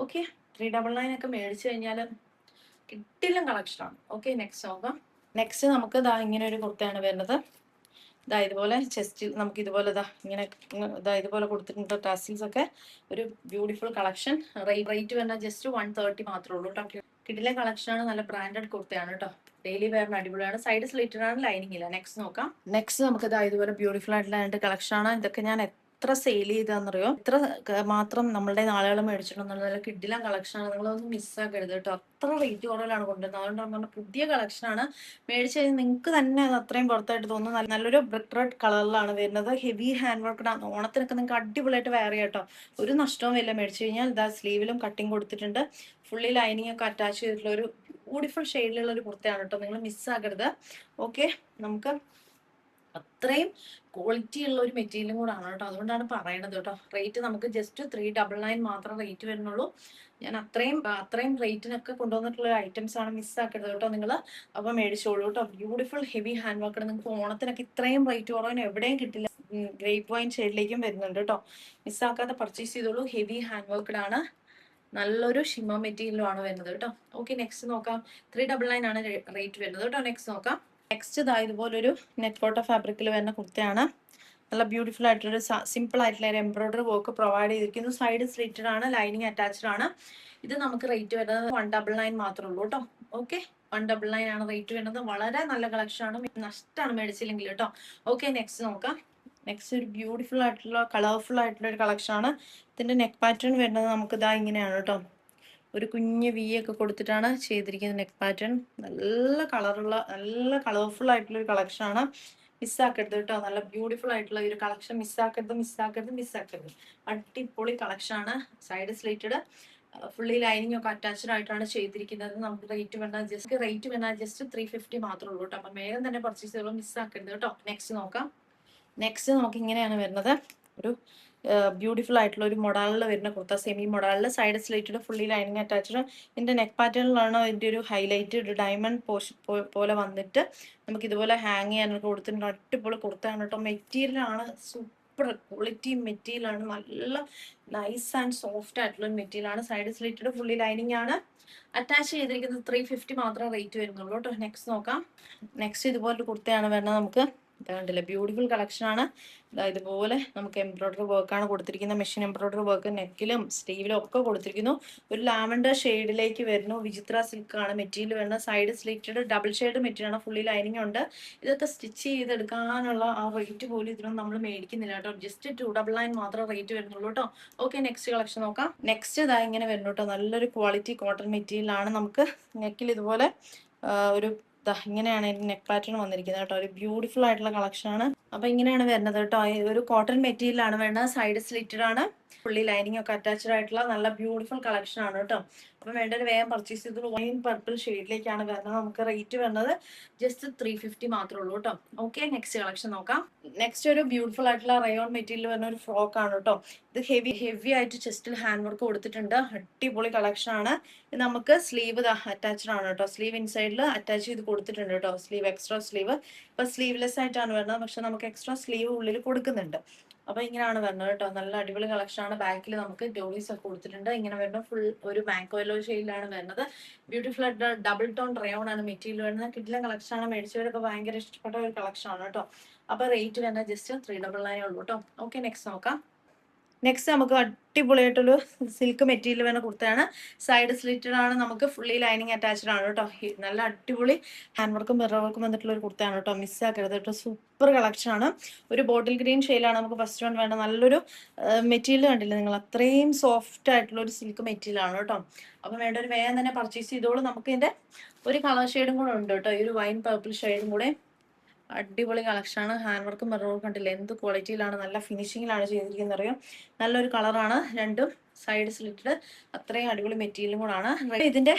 ഓക്കെ, 399 ഒക്കെ മേടിച്ചു കഴിഞ്ഞാൽ കിടിലൻ കളക്ഷനാണ്. ഓക്കെ, നെക്സ്റ്റ് നോക്കാം. നെക്സ്റ്റ് നമുക്ക് ഇതാ ഇങ്ങനെ ഒരു കുർത്തയാണ് വരുന്നത്. ഇതാ ഇതുപോലെ ചെസ്റ്റിൽ നമുക്ക് ഇതുപോലെ ഇതാ ഇങ്ങനെ ഇതാ ഇതുപോലെ കൊടുത്തിട്ടുണ്ട് ടാസിൽസ് ഒക്കെ. ഒരു ബ്യൂട്ടിഫുൾ കളക്ഷൻ. റേറ്റ് വരുന്നത് ജസ്റ്റ് 130 മാത്രമേ ഉള്ളൂ കേട്ടോ. കിഡിലെ കളക്ഷനാണ്, നല്ല ബ്രാൻഡഡ് കുർത്തയാണ് കേട്ടോ. ഡെയിലി വെയറിന് അടിപൊളിയാണ്. സൈഡ് സ്ലിറ്റഡ് ആണ്, ലൈനിങ് ഇല്ല. നെക്സ്റ്റ് നോക്കാം. നെക്സ്റ്റ് നമുക്ക് ഇതാ ഇതുപോലെ ബ്യൂട്ടിഫുൾ ആയിട്ടുള്ള രണ്ട് കളക്ഷനാണ്. ഇതൊക്കെ ഞാൻ എത്ര സെയിൽ ചെയ്താന്നറിയോ, എത്ര മാത്രം നമ്മളുടെ നാളുകൾ മേടിച്ചിട്ടുണ്ടെന്നുള്ള നല്ല കിഡിലെ കളക്ഷനാണ്. നിങ്ങളൊന്നും മിസ്സാക്കരുത് കേട്ടോ. അത്ര റേറ്റ് കുറവിലാണ് കൊണ്ടുവരുന്നത്. അതുകൊണ്ടാണ് പറഞ്ഞ പുതിയ കളക്ഷനാണ്. മേടിച്ച് കഴിഞ്ഞാൽ നിങ്ങൾക്ക് തന്നെ അത് അത്രയും പുറത്തായിട്ട് തോന്നും. നല്ലൊരു ബ്രിക്ക് റെഡ് കളറിലാണ് വരുന്നത്. ഹെവി ഹാൻഡ് വർക്ക് ആണ്. ഓണത്തിനൊക്കെ നിങ്ങൾക്ക് അടിപൊളിയായിട്ട് വെയർ ചെയ്യാം കേട്ടോ. ഒരു നഷ്ടവും ഇല്ല. മേടിച്ചു കഴിഞ്ഞാൽ ഇതാ സ്ലീവിലും കട്ടിങ് കൊടുത്തിട്ടുണ്ട്. ഫുള്ളി ലൈനിങ് ഒക്കെ അറ്റാച്ച് ചെയ്തിട്ടുള്ള ഒരു ബ്യൂട്ടിഫുൾ ഷെയ്ഡിലുള്ള ഒരു കുർത്തയാണ് കേട്ടോ. നിങ്ങൾ മിസ്സാക്കരുത്. ഓക്കെ, നമുക്ക് അത്രയും ക്വാളിറ്റി ഉള്ള ഒരു മെറ്റീരിയലും കൂടെ ആണ് കേട്ടോ. അതുകൊണ്ടാണ് പറയണത് കേട്ടോ. റേറ്റ് നമുക്ക് ജസ്റ്റ് 399 മാത്രം റേറ്റ് വരുന്നുള്ളൂ. ഞാൻ അത്രയും റേറ്റിനൊക്കെ കൊണ്ടുവന്നിട്ടുള്ള ഐറ്റംസ് ആണ്. മിസ്സാക്കരുത് കേട്ടോ നിങ്ങൾ. അപ്പൊ മേടിച്ചോളൂ കേട്ടോ. Beautiful heavy hand work. നിങ്ങൾക്ക് ഓണത്തിനൊക്കെ ഇത്രയും റേറ്റ് കുറവിന് എവിടെയും കിട്ടില്ല. ഗ്രേപ്പ് വൈൻ ഷെയ്ഡിലേക്കും വരുന്നുണ്ട് കേട്ടോ. മിസ്സാക്കാതെ പർച്ചേസ് ചെയ്തോളൂ. ഹെവി ഹാൻഡ് വർക്ക്ഡ് ആണ്. നല്ലൊരു ഷിമ്മ മെറ്റീരിയലും ആണ് വരുന്നത് കേട്ടോ. ഓക്കെ, നെക്സ്റ്റ് നോക്കാം. 399 ആണ് റേറ്റ് വരുന്നത് കേട്ടോ. നെക്സ്റ്റ് നോക്കാം. നെക്സ്റ്റ് ഇതാ ഇതുപോലൊരു നെറ്റ് കോട്ട ഫാബ്രിക്കിൽ വരുന്ന കുർത്തയാണ്. നല്ല ബ്യൂട്ടിഫുൾ ആയിട്ടുള്ളൊരു സിമ്പിൾ ആയിട്ടുള്ള ഒരു എംബ്രോയിഡറി വർക്ക് പ്രൊവൈഡ് ചെയ്തിരിക്കുന്നു. സൈഡ് സ്ലിറ്റഡ് ആണ്, ലൈനിങ് അറ്റാച്ച്ഡ് ആണ്. ഇത് നമുക്ക് റേറ്റ് വരുന്നത് 199 മാത്രമേ ഉള്ളൂ കേട്ടോ. ഓക്കെ, 199 ആണ് റേറ്റ് വരുന്നത്. വളരെ നല്ല കളക്ഷൻ ആണ്. നഷ്ടമാണ് മേടിച്ചില്ലെങ്കിൽ കേട്ടോ. ഓക്കെ, നെക്സ്റ്റ് നോക്കാം. നെക്സ്റ്റ് ഒരു ബ്യൂട്ടിഫുൾ ആയിട്ടുള്ള കളർഫുൾ ആയിട്ടുള്ള ഒരു കളക്ഷൻ ആണ്. ഇതിന്റെ നെക്ക് പാറ്റേൺ വരുന്നത് നമുക്ക് ഇതാ ഇങ്ങനെയാണ് കേട്ടോ. ഒരു കുഞ്ഞ് വി ഒക്കെ കൊടുത്തിട്ടാണ് ചെയ്തിരിക്കുന്നത് നെക്ക് പാറ്റേൺ. നല്ല കളറുള്ള നല്ല കളർഫുൾ ആയിട്ടുള്ള ഒരു കളക്ഷൻ ആണ്. മിസ്സാക്കരുത് കേട്ടോ. നല്ല ബ്യൂട്ടിഫുൾ ആയിട്ടുള്ള ഒരു കളക്ഷൻ. മിസ്സാക്കരുത്. അടിപൊളി കളക്ഷൻ ആണ്. സൈഡ് സ്ലിറ്റഡ്, ഫുള്ളി ലൈനിങ് ഒക്കെ അറ്റാച്ച്ഡ് ആയിട്ടാണ് ചെയ്തിരിക്കുന്നത്. നമുക്ക് റേറ്റ് വേണ്ട ജസ്റ്റ് 350 മാത്രമേ ഉള്ളൂ കേട്ടോ. അപ്പം വേഗം തന്നെ പർച്ചേസ് ചെയ്തോളൂ. മിസ്സാക്കരുത് കേട്ടോ. നെക്സ്റ്റ് നോക്കാം. നെക്സ്റ്റ് നമുക്ക് ഇങ്ങനെയാണ് വരുന്നത്. ഒരു ബ്യൂട്ടിഫുൾ ആയിട്ടുള്ള ഒരു മൊഡാളിൽ വരുന്ന കുർത്ത, സെമി മൊഡാളിൽ, side slitted, fully lining attached. ഇതിന്റെ നെക്ക് പാറ്റേണിലാണ് ഇതിന്റെ ഒരു ഹൈലൈറ്റ്, ഒരു ഡയമണ്ട് പോർഷൻ പോലെ വന്നിട്ട് നമുക്ക് ഇതുപോലെ ഹാങ് ചെയ്യാനൊക്കെ കൊടുത്തിട്ടുണ്ട്. അടിപൊളി കുർത്തയാണ് കേട്ടോ. മെറ്റീരിയൽ ആണ് സൂപ്പർ ക്വാളിറ്റി മെറ്റീരിയൽ ആണ്. നല്ല നൈസ് ആൻഡ് സോഫ്റ്റ് ആയിട്ടുള്ള ഒരു മെറ്റീരിയൽ ആണ്. സൈഡ് സ്ലിറ്റഡ്, ഫുള്ളി ലൈനിങ് ആണ്. അറ്റാച്ച് ചെയ്തിരിക്കുന്നത് 350 മാത്രമേ റേറ്റ് വരുന്നുള്ളൂ കേട്ടോ. നെക്സ്റ്റ് നോക്കാം. നെക്സ്റ്റ് ഇതുപോലൊരു കുർത്തയാണ് വരുന്നത്. നമുക്ക് കണ്ടില്ലേ, ബ്യൂട്ടിഫുൾ കളക്ഷൻ ആണ്. ഇതുപോലെ നമുക്ക് എംബ്രോയിഡറി വർക്കാണ് കൊടുത്തിരിക്കുന്നത്. മെഷീൻ എംബ്രോയിഡറി വർക്ക് നെക്കിലും സ്ലീവിലും ഒക്കെ കൊടുത്തിരിക്കുന്നു. ഒരു ലാവൻഡർ ഷെയ്ഡിലേക്ക് വരുന്നു. വിചിത്ര സിൽക്ക് ആണ് മെറ്റീരിയൽ വരുന്നത്. Side slitted double shade material ആണ്. ഫുള്ളി ലൈനിങ് ഉണ്ട്. ഇതൊക്കെ സ്റ്റിച്ച് ചെയ്തെടുക്കാനുള്ള ആ റേറ്റ് പോലും ഇതിനൊന്നും നമ്മൾ മേടിക്കുന്നില്ല കേട്ടോ. ജസ്റ്റ് 299 മാത്രമേ റേറ്റ് വരുന്നുള്ളൂ കേട്ടോ. ഓക്കെ, നെക്സ്റ്റ് കളക്ഷൻ നോക്കാം. നെക്സ്റ്റ് ഇതാ ഇങ്ങനെ വരുന്നു കേട്ടോ. നല്ലൊരു ക്വാളിറ്റി കോട്ടൺ മെറ്റീരിയൽ ആണ്. നമുക്ക് നെക്കിൽ ഇതുപോലെ ഒരു ഇങ്ങനെയാണ് ഇതിന്റെ നെക്ക് പാറ്റേൺ വന്നിരിക്കുന്നത് കേട്ടോ. ഒരു ബ്യൂട്ടിഫുൾ ആയിട്ടുള്ള കളക്ഷൻ ആണ്. അപ്പൊ ഇങ്ങനെയാണ് വരുന്നത് കേട്ടോ. ഒരു കോട്ടൺ മെറ്റീരിയൽ ആണ് വരുന്നത്. സൈഡ് സ്ലിറ്റഡ് ആണ്. ഫുള്ളി ലൈനിങ് ഒക്കെ അറ്റാച്ച്ഡ് ആയിട്ടുള്ള നല്ല ബ്യൂട്ടിഫുൾ കളക്ഷൻ ആണ് കേട്ടോ. അപ്പൊ വേണ്ടൊരു വേഗം പർച്ചേസ് ചെയ്തത്. വൈൻ പർപ്പിൾ ഷെയ്ഡിലേക്കാണ് വരുന്നത്. നമുക്ക് റേറ്റ് വരുന്നത് ജസ്റ്റ് 350 മാത്രമേ ഉള്ളൂ കേട്ടോ. ഓക്കെ, നെക്സ്റ്റ് കളക്ഷൻ നോക്കാം. നെക്സ്റ്റ് ഒരു ബ്യൂട്ടിഫുൾ ആയിട്ടുള്ള റയോൺ മെറ്റീരിയൽ വരുന്ന ഒരു ഫ്രോക്ക് ആണ് കേട്ടോ. ഇത് ഹെവി ആയിട്ട് ചെസ്റ്റിൽ ഹാൻഡ് വർക്ക് കൊടുത്തിട്ടുണ്ട്. അടിപൊളി കളക്ഷൻ ആണ്. ഇത് നമുക്ക് സ്ലീവ് അറ്റാച്ച്ഡ് ആണ് കേട്ടോ. സ്ലീവ് ഇൻസൈഡിൽ അറ്റാച്ച് ചെയ്ത് കൊടുത്തിട്ടുണ്ട് കേട്ടോ. Sleeve extra sleeve. ഇപ്പൊ സ്ലീവ്ലെസ് ആയിട്ടാണ് വരുന്നത്, പക്ഷെ നമുക്ക് എക്സ്ട്രാ സ്ലീവ് ഉള്ളിൽ കൊടുക്കുന്നുണ്ട്. അപ്പൊ ഇങ്ങനെയാണ് വരുന്നത് കേട്ടോ. നല്ല അടിപൊളി കളക്ഷൻ ആണ്. ബാക്കിൽ നമുക്ക് ഡോളീസ് ഒക്കെ കൊടുത്തിട്ടുണ്ട്. ഇങ്ങനെ വരുന്ന ഫുൾ ഒരു മാങ്കോ യെല്ലോ ഷെയ്ഡിലാണ് വരുന്നത്. ബ്യൂട്ടിഫുൾ ആയിട്ട് ഡബിൾ ടോൺ റയോൺ ആണ് മെറ്റീരിയൽ വരുന്നത്. കിഡിലെ കളക്ഷൻ ആണ്. മേടിച്ചവരൊക്കെ ഭയങ്കര ഇഷ്ടപ്പെട്ട ഒരു കളക്ഷൻ ആണ് കേട്ടോ. അപ്പൊ റേറ്റ് വരുന്നത് ജസ്റ്റ് 399 ഉള്ളൂ കേട്ടോ. ഓക്കെ, നെക്സ്റ്റ് നോക്കാം. നെക്സ്റ്റ് നമുക്ക് അടിപൊളിയായിട്ടൊരു സിൽക്ക് മെറ്റീരിയൽ വരുന്ന കുർത്തയാണ്. സൈഡ് സ്ലിറ്റഡ് ആണ്. നമുക്ക് ഫുള്ളി ലൈനിങ് അറ്റാച്ച്ഡ് ആണ് കേട്ടോ. നല്ല അടിപൊളി ഹാൻഡ് വർക്കും മിറർ വർക്കും വന്നിട്ടുള്ള ഒരു കുർത്തയാണ് കേട്ടോ. മിസ്സാക്കരുത് കേട്ടോ. സൂപ്പർ കളക്ഷൻ ആണ്. ഒരു ബോട്ടിൽ ഗ്രീൻ ഷെയ്ഡിലാണ് നമുക്ക് ഫസ്റ്റ് വൺ വേണ്ട. നല്ലൊരു മെറ്റീരിയൽ കണ്ടില്ല നിങ്ങൾ, അത്രയും സോഫ്റ്റ് ആയിട്ടുള്ള ഒരു സിൽക്ക് മെറ്റീരിയൽ ആണ് കേട്ടോ. അപ്പം വേണ്ട ഒരു വേഗം തന്നെ പർച്ചേസ് ചെയ്തോളൂ. നമുക്ക് ഇതിന്റെ ഒരു കളർ ഷെയ്ഡും കൂടെ ഉണ്ട് കേട്ടോ. ഈ ഒരു വൈൻ പർപ്പിൾ ഷെയ്ഡും കൂടെ. അടിപൊളി കളക്ഷൻ ആണ്. ഹാൻഡ് വർക്കും മിറർ വർക്കും കണ്ടില്ല എന്ത് ക്വാളിറ്റിയിലാണ്, നല്ല ഫിനിഷിങ്ങിലാണ് ചെയ്തിരിക്കുന്നത് അറിയാം. നല്ലൊരു കളറാണ്. രണ്ടും സൈഡ് സ്ലിറ്റഡ്, അത്രയും അടിപൊളി മെറ്റീരിയലും കൂടാണ്. ഇതിന്റെ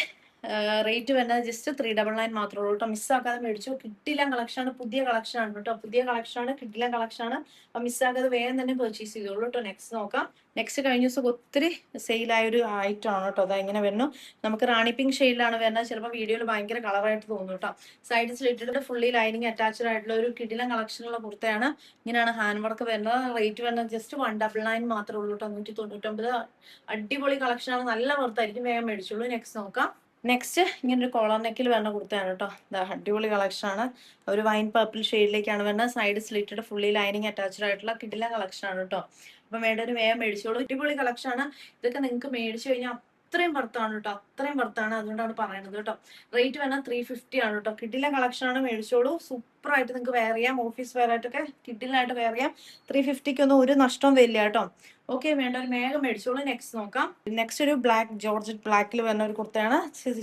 റേറ്റ് വരുന്നത് ജസ്റ്റ് 399 മാത്രമേ ഉള്ളൂ കേട്ടോ. മിസ്സാക്കാതെ മേടിച്ചു. കിട്ടില്ല കളക്ഷൻ ആണ്. പുതിയ കളക്ഷൻ ആണ് കേട്ടോ. പുതിയ കളക്ഷൻ ആണ്. കിട്ടില്ല കളക്ഷൻ ആണ്. അപ്പൊ മിസ്സാക്കാതെ വേഗം തന്നെ പർച്ചേസ് ചെയ്തോളൂ കേട്ടോ. നെക്സ്റ്റ് നോക്കാം. നെക്സ്റ്റ് കഴിഞ്ഞ ദിവസം ഒത്തിരി സെയിലായ ഒരു ഐറ്റം ആണ് കേട്ടോ. അതാ ഇങ്ങനെ വരുന്നു. നമുക്ക് റാണി പിങ്ക് ഷെയ്ഡിലാണ് വരുന്നത്. ചിലപ്പോൾ വീഡിയോയിൽ ഭയങ്കര കളറായിട്ട് തോന്നും കേട്ടോ. Side slitted, fully lining attached ആയിട്ടുള്ള ഒരു കിടിലൻ കളക്ഷനുള്ള കുർത്തയാണ്. ഇങ്ങനെയാണ് ഹാൻഡ് വർക്ക് വരുന്നത്. റേറ്റ് വരുന്നത് ജസ്റ്റ് 199 മാത്രമേ ഉള്ളൂ കേട്ടോ. 199. അടിപൊളി കളക്ഷൻ ആണ്. നല്ല വർത്തായിരിക്കും. വേഗം മേടിച്ചോളൂ. നെക്സ്റ്റ് നോക്കാം. നെക്സ്റ്റ് ഇങ്ങനെ ഒരു കോളർ നെക്കിൽ വരുന്ന കുർത്തയാണ് കേട്ടോ. അടിപൊളി കളക്ഷൻ ആണ്. ഒരു വൈൻ പർപ്പിൾ ഷെയ്ഡിലേക്കാണ് വരുന്നത്. Side slitted fully lining attached ആയിട്ടുള്ള കിടിലൻ കളക്ഷൻ ആണ് കേട്ടോ. അപ്പൊ വേണ്ടൊരു വേഗം മേടിച്ചോളൂ. അടിപൊളി കളക്ഷൻ ആണ്. ഇതൊക്കെ നിങ്ങൾക്ക് മേടിച്ചു കഴിഞ്ഞാൽ അത്രയും വർത്താണ് കേട്ടോ, അത്രയും വർത്താണ്. അതുകൊണ്ടാണ് പറയുന്നത് കേട്ടോ. റേറ്റ് വേണം 350 ആണ് കേട്ടോ. കിടിലൻ കളക്ഷൻ ആണ്, മേടിച്ചോളൂ. സൂപ്പർ ആയിട്ട് നിങ്ങൾക്ക് വെയർ ചെയ്യാം, ഓഫീസ് വെയർ ആയിട്ടൊക്കെ കിടിലായിട്ട് വെയർ ചെയ്യാം. 350 ഒന്നും ഒരു നഷ്ടവും വരില്ല കേട്ടോ. ഓക്കെ, വേണ്ട ഒരു വേഗം മേടിച്ചോളൂ. നെക്സ്റ്റ് നോക്കാം. നെക്സ്റ്റ് ഒരു ബ്ലാക്ക് ജോർജറ്റ് ബ്ലാക്കിൽ വരുന്ന ഒരു കുർത്തയാണ്.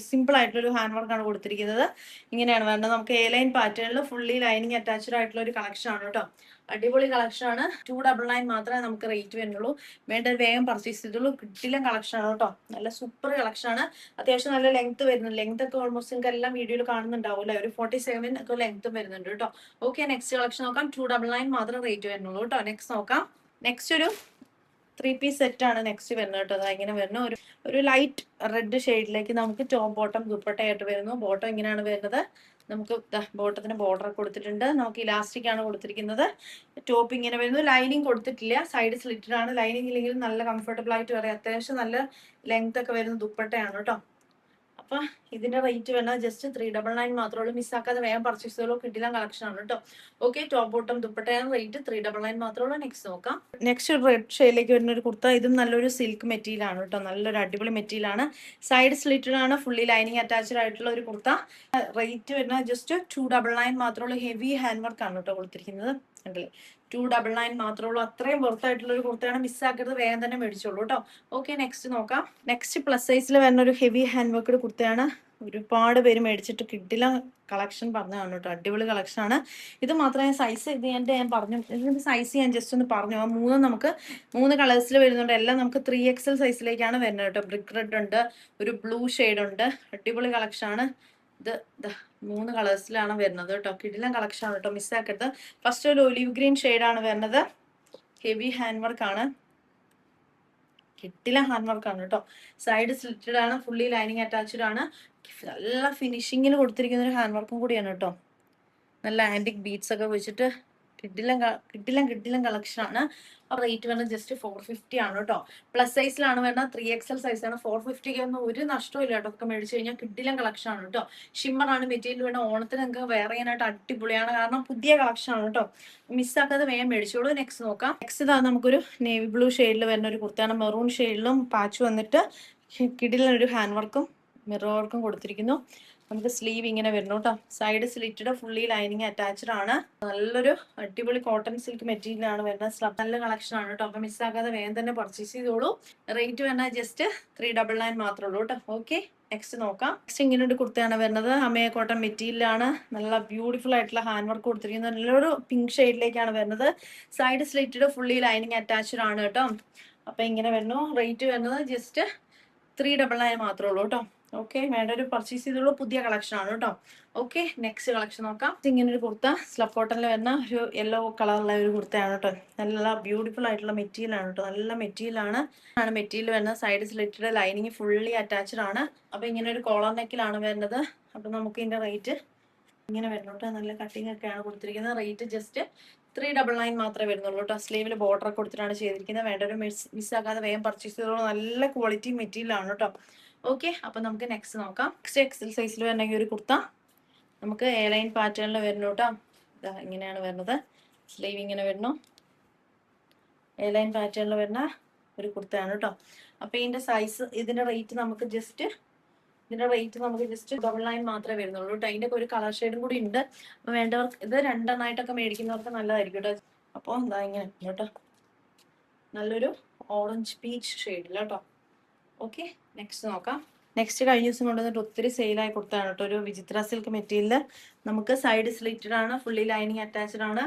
സിമ്പിൾ ആയിട്ടുള്ള ഒരു ഹാൻഡ് വർക്കാണ് കൊടുത്തിരിക്കുന്നത്. ഇങ്ങനെയാണ് വരുന്നത്. നമുക്ക് എ ലൈൻ പാറ്റേണിൽ ഫുള്ളി ലൈനിങ് അറ്റാച്ച്ഡ് ആയിട്ടുള്ള ഒരു കളക്ഷൻ ആണ് കേട്ടോ. അടിപൊളി കളക്ഷൻ ആണ്. 299 മാത്രമേ നമുക്ക് റേറ്റ് വരുന്നുള്ളൂ. വേണ്ട വേഗം പർച്ചേസ് ചെയ്തോളൂ. കിടിലൻ കളക്ഷൻ ആണ് കേട്ടോ. നല്ല സൂപ്പർ കളക്ഷൻ ആണ്. അത്യാവശ്യം നല്ല ലെങ്ത് വരുന്നുണ്ട്. ലെങ്ത് ഒക്കെ ഓൾമോസ്റ്റ് നിങ്ങൾക്ക് എല്ലാം വീഡിയോയിൽ കാണുന്നുണ്ടാവും അല്ലേ. ഒരു 47 ഒക്കെ ലെങ്ത്തും വരുന്നുണ്ട് കേട്ടോ. ഓക്കെ, നെക്സ്റ്റ് കളക്ഷൻ നോക്കാം. 299 മാത്രമേ റേറ്റ് വരുന്നുള്ളൂ കേട്ടോ. നെക്സ്റ്റ് നോക്കാം. നെക്സ്റ്റ് ഒരു 3 പീസ് സെറ്റ് ആണ് നെക്സ്റ്റ് വരുന്നത് കേട്ടോ. അത് ഇങ്ങനെ വരുന്ന ഒരു ലൈറ്റ് റെഡ് ഷെയ്ഡിലേക്ക് നമുക്ക് ടോപ്പ് ബോട്ടം ദുപ്പട്ടയായിട്ട് വരുന്നു. ബോട്ടം ഇങ്ങനെയാണ് വരുന്നത്. നമുക്ക് ബോട്ടത്തിന് ബോർഡർ കൊടുത്തിട്ടുണ്ട്. നമുക്ക് ഇലാസ്റ്റിക് ആണ് കൊടുത്തിരിക്കുന്നത്. ടോപ്പ് ഇങ്ങനെ വരുന്നു. ലൈനിങ് കൊടുത്തിട്ടില്ല, സൈഡ് സ്ലിറ്റഡ് ആണ്. ലൈനിങ് ഇല്ലെങ്കിൽ നല്ല കംഫർട്ടബിൾ ആയിട്ട് വരാം. അത്യാവശ്യം നല്ല ലെങ്ത് ഒക്കെ വരുന്ന ദുപ്പട്ടയാണ് കേട്ടോ. അപ്പൊ ഇതിന്റെ റേറ്റ് വരുന്നത് ജസ്റ്റ് 399 മാത്രമേ ഉള്ളൂ. മിസ്സാക്കാതെ വേഗം പർച്ചേസ് ചെയ്തോളൂ. കിടിലൻ കളക്ഷൻ ആണ് കേട്ടോ. ഓക്കെ, ടോപ്പ് ബോട്ടം ദുപ്പട്ടയാണ്. റേറ്റ് 399 മാത്രമേ ഉള്ളൂ. നെക്സ്റ്റ് നോക്കാം. നെക്സ്റ്റ് ഒരു റെഡ് ഷെയ്ഡിലേക്ക് വരുന്ന ഒരു കുർത്ത. ഇതും നല്ലൊരു സിൽക്ക് മെറ്റീരിയൽ ആണ് കേട്ടോ. നല്ലൊരു അടിപൊളി മെറ്റീരിയൽ ആണ്. സൈഡ് സ്ലിറ്റഡ് ആണ്. ഫുള്ളി ലൈനിങ് അറ്റാച്ച്ഡ് ആയിട്ടുള്ള ഒരു കുർത്ത. റേറ്റ് വരുന്നത് ജസ്റ്റ് 299 മാത്രമേ ഉള്ളൂ. ഹെവി ഹാൻഡ് വർക്ക് ആണ് കേട്ടോ കൊടുത്തിരിക്കുന്നത്. കണ്ടില്ലേ, 299 മാത്രമേ ഉള്ളൂ. അത്രയും വർത്ത് ആയിട്ടുള്ള ഒരു കുർത്തയാണ്. മിസ്സാക്കരുത്, വേഗം തന്നെ മേടിച്ചോളൂ കേട്ടോ. ഓക്കെ, നെക്സ്റ്റ് നോക്കാം. നെക്സ്റ്റ് പ്ലസ് സൈസിൽ വരുന്ന ഒരു ഹെവി ഹാൻഡ് വർക്ക്ഡ് കുർത്തയാണ്. ഒരുപാട് പേര് മേടിച്ചിട്ട് കിട്ടില്ല കളക്ഷൻ പറഞ്ഞതാണ് കേട്ടോ. അടിപൊളി കളക്ഷൻ ആണ്. ഇത് മാത്രമേ സൈസ് ഞാൻ പറഞ്ഞു. ഇതിന്റെ സൈസ് ഞാൻ ജസ്റ്റ് ഒന്ന് പറഞ്ഞു. ആ നമുക്ക് 3 കളേഴ്സിൽ വരുന്നുണ്ട്. എല്ലാം നമുക്ക് 3XL സൈസിലേക്കാണ് വരുന്നത് കേട്ടോ. ബ്രിക്ക് റെഡ് ഉണ്ട്, ഒരു ബ്ലൂ ഷെയ്ഡ് ഉണ്ട്. അടിപൊളി കളക്ഷൻ ആണ്. ഇത് 3 കളേഴ്സിലാണ് വരുന്നത് കേട്ടോ. കിടിലൻ കളക്ഷൻ ആണ് കേട്ടോ. മിസ്സാക്കരുത്. ഫസ്റ്റ് ഒരു ഒലിവ് ഗ്രീൻ ഷെയ്ഡാണ് വരുന്നത്. ഹെവി ഹാൻഡ് വർക്ക് ആണ്. കിടിലൻ ഹാൻഡ് വർക്ക് ആണ് കേട്ടോ. സൈഡ് സ്ലിറ്റഡ് ആണ്. ഫുള്ളി ലൈനിങ് അറ്റാച്ച്ഡ് ആണ്. നല്ല ഫിനിഷിങ്ങിൽ കൊടുത്തിരിക്കുന്ന ഒരു ഹാൻഡ് വർക്കും കൂടിയാണ് കേട്ടോ. നല്ല ആന്റിക് ബീഡ്സ് ഒക്കെ വെച്ചിട്ട് കിടിലൻ കളക്ഷൻ ആണ്. റേറ്റ് വരുന്നത് ജസ്റ്റ് 450 ആണ് കേട്ടോ. പ്ലസ് സൈസിലാണ് വരുന്നത്. 3XL സൈസാണ്. 450 ഒന്നും ഒരു നഷ്ടവും ഇല്ല കേട്ടോ. ഒക്കെ മേടിച്ചു കഴിഞ്ഞാൽ കിടിലൻ കളക്ഷൻ ആണ് കേട്ടോ. ഷിമ്മർ ആണ് മെറ്റീരിയൽ വേണം. ഓണത്തിന് നിങ്ങൾക്ക് വെയർ ചെയ്യാനായിട്ട് അടിപൊളിയാണ്. കാരണം പുതിയ കളക്ഷൻ ആണ് കേട്ടോ. മിസ്സാക്കാതെ വേഗം മേടിച്ചോളൂ. നെക്സ്റ്റ് നോക്കാം. നെക്സ്റ്റ് ഇതാ നമുക്കൊരു നേവി ബ്ലൂ ഷെയ്ഡിൽ വരുന്ന ഒരു കുർത്തയാണ്. മെറൂൺ ഷെയ്ഡിലും പാച്ച് വന്നിട്ട് കിടിലൻ ഒരു ഹാൻഡ് വർക്കും മിറർ വർക്കും കൊടുത്തിരിക്കുന്നു. നമുക്ക് സ്ലീവ് ഇങ്ങനെ വരുന്നു കേട്ടോ. Side slitted fully lining attached ആണ്. നല്ലൊരു അടിപൊളി കോട്ടൺ സിൽക്ക് മെറ്റീരിയൽ ആണ് വരുന്നത്. നല്ല കളക്ഷൻ ആണ് കേട്ടോ. അപ്പൊ മിസ്സാക്കാതെ വേഗം തന്നെ പർച്ചേസ് ചെയ്തോളൂ. റേറ്റ് വരുന്നത് ജസ്റ്റ് 399 മാത്രമേ ഉള്ളൂ കേട്ടോ. ഓക്കെ, നെക്സ്റ്റ് നോക്കാം. നെക്സ്റ്റ് ഇങ്ങനെ ഒരു കുർത്തയാണ് വരുന്നത്. അമയ കോട്ടൺ മെറ്റീരിയൽ ആണ്. നല്ല ബ്യൂട്ടിഫുൾ ആയിട്ടുള്ള ഹാൻഡ് വർക്ക് കൊടുത്തിരിക്കുന്നത്. നല്ലൊരു പിങ്ക് ഷെയ്ഡിലേക്കാണ് വരുന്നത്. Side slitted fully lining attached ആണ് കേട്ടോ. അപ്പൊ ഇങ്ങനെ വരുന്നു. റേറ്റ് വരുന്നത് ജസ്റ്റ് 399 മാത്രമേ ഉള്ളൂ കേട്ടോ. ഓക്കെ, വേണ്ട ഒരു പർച്ചേസ് ചെയ്തോളൂ. പുതിയ കളക്ഷൻ ആണ് കേട്ടോ. ഓക്കെ, നെക്സ്റ്റ് കളക്ഷൻ നോക്കാം. ഇങ്ങനെ ഒരു കുർത്ത സ്ലബ് കോട്ടണിൽ വരുന്ന ഒരു യെല്ലോ കളറുള്ള ഒരു കുർത്തയാണ് കേട്ടോ. നല്ല ബ്യൂട്ടിഫുൾ ആയിട്ടുള്ള മെറ്റീരിയൽ ആണ് കേട്ടോ. നല്ല മെറ്റീരിയൽ ആണ് മെറ്റീരിയൽ വരുന്നത്. Side slitted lining fully attached ആണ്. അപ്പൊ ഇങ്ങനെ ഒരു കോളർ നെക്കിലാണ് വരുന്നത്. അപ്പൊ നമുക്ക് ഇതിന്റെ റേറ്റ് ഇങ്ങനെ വരുന്നു കേട്ടോ. നല്ല കട്ടിങ് ഒക്കെയാണ് കൊടുത്തിരിക്കുന്നത്. റേറ്റ് ജസ്റ്റ് 399 മാത്രമേ വരുന്നുള്ളൂ കേട്ടോ. സ്ലീവിൽ ബോർഡർ ഒക്കെ കൊടുത്തിട്ടാണ് ചെയ്തിരിക്കുന്നത്. വേണ്ട ഒരു മിസ്സാക്കാതെ വേഗം പർച്ചേസ് ചെയ്തോളൂ. നല്ല ക്വാളിറ്റി മെറ്റീരിയൽ ആണ് കേട്ടോ. ഓക്കെ, അപ്പൊ നമുക്ക് നെക്സ്റ്റ് നോക്കാം. നെക്സ്റ്റ് എക്സൽ സൈസിൽ വരണമെങ്കിൽ ഒരു കുർത്ത നമുക്ക് എ ലൈൻ പാറ്റേണിൽ വരുന്നു കേട്ടോ. ഇങ്ങനെയാണ് വരുന്നത്. സ്ലീവ് ഇങ്ങനെ വരുന്നു. എ ലൈൻ പാറ്റേണിൽ വരുന്ന ഒരു കുർത്തയാണ് കേട്ടോ. അപ്പൊ ഇതിന്റെ റേറ്റ് നമുക്ക് ജസ്റ്റ് 999 മാത്രമേ വരുന്നുള്ളൂ കേട്ടോ. അതിന്റെ ഒരു കളർ ഷെയ്ഡും കൂടി ഉണ്ട്. അപ്പൊ വേണ്ടവർക്ക് ഇത് രണ്ടെണ്ണമായിട്ടൊക്കെ മേടിക്കുന്നവർക്ക് നല്ലതായിരിക്കും കേട്ടോ. അപ്പോൾ എന്താ ഇങ്ങനെ കേട്ടോ, നല്ലൊരു ഓറഞ്ച് പീച്ച് ഷെയ്ഡിൽ കേട്ടോ. ഓക്കെ, നെക്സ്റ്റ് നോക്കാം. നെക്സ്റ്റ് കഴിഞ്ഞ ദിവസം കൊണ്ടുവന്നിട്ട് ഒത്തിരി സെയിലായി കൊടുത്താണ് കേട്ടോ. ഒരു വിചിത്ര സിൽക്ക് മെറ്റീരിയൽ. നമുക്ക് സൈഡ് സ്ലിറ്റഡ് ആണ്. ഫുള്ളി ലൈനിങ് അറ്റാച്ച്ഡ് ആണ്.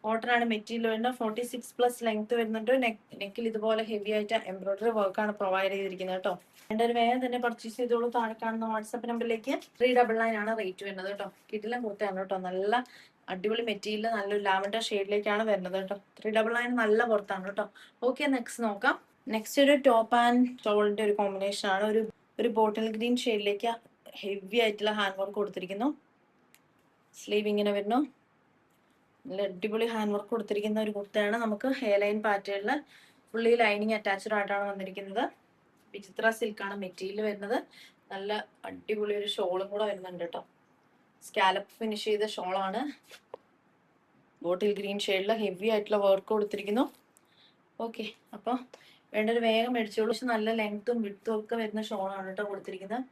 കോട്ടൺ ആണ് മെറ്റീരിയൽ വരുന്നത്. 46+ ലെങ്ത് വരുന്നുണ്ട്. നെക്കിൽ ഇതുപോലെ ഹെവി ആയിട്ട് എംബ്രോയിഡറി വർക്കാണ് പ്രൊവൈഡ് ചെയ്തിരിക്കുന്നത് കേട്ടോ. എൻ്റെ ഒരു വേഗം തന്നെ പർച്ചേസ് ചെയ്തോളൂ. താഴെ കാണുന്ന വാട്സാപ്പ് നമ്പറിലേക്ക് 399 ആണ് റേറ്റ് വരുന്നത് കേട്ടോ. കിടിലൻ കുർത്തയാണ് കേട്ടോ. നല്ല അടിപൊളി മെറ്റീരിയൽ. നല്ലൊരു ലാവൻഡർ ഷെയ്ഡിലേക്കാണ് വരുന്നത് കേട്ടോ. 399 നല്ല പുറത്താണ് കേട്ടോ. ഓക്കെ, നെക്സ്റ്റ് നോക്കാം. നെക്സ്റ്റ് ഒരു ടോപ്പ് ആൻഡ് ഷോളിന്റെ ഒരു കോമ്പിനേഷൻ ആണ്. ഒരു ബോട്ടിൽ ഗ്രീൻ ഷെയ്ഡിലേക്ക് ഹെവി ആയിട്ടുള്ള ഹാൻഡ് വർക്ക് കൊടുത്തിരിക്കുന്നു. സ്ലീവ് ഇങ്ങനെ വരുന്നു. നല്ല അടിപൊളി ഹാൻഡ് വർക്ക് കൊടുത്തിരിക്കുന്ന ഒരു കുർത്തയാണ്. നമുക്ക് ഹെയർ ലൈൻ പാറ്റേണിൽ ഫുള്ളി ലൈനിങ് അറ്റാച്ച്ഡ് ആയിട്ടാണ് വന്നിരിക്കുന്നത്. വിചിത്ര സിൽക്കാണ് മെറ്റീരിയൽ വരുന്നത്. നല്ല അടിപൊളി ഒരു ഷോളും കൂടെ വരുന്നുണ്ട് കേട്ടോ. സ്കാലപ്പ് ഫിനിഷ് ചെയ്ത ഷോളാണ്. ബോട്ടിൽ ഗ്രീൻ ഷെയ്ഡിൽ ഹെവി ആയിട്ടുള്ള വർക്ക് കൊടുത്തിരിക്കുന്നു. ഓക്കെ, അപ്പോൾ വേണ്ടൊരു വേഗം മേടിച്ചോളൂ. പക്ഷെ നല്ല ലെങ്ത്തും വിഡ്ത്തും ഒക്കെ വരുന്ന ഷോളാണ് കേട്ടോ കൊടുത്തിരിക്കുന്നത്.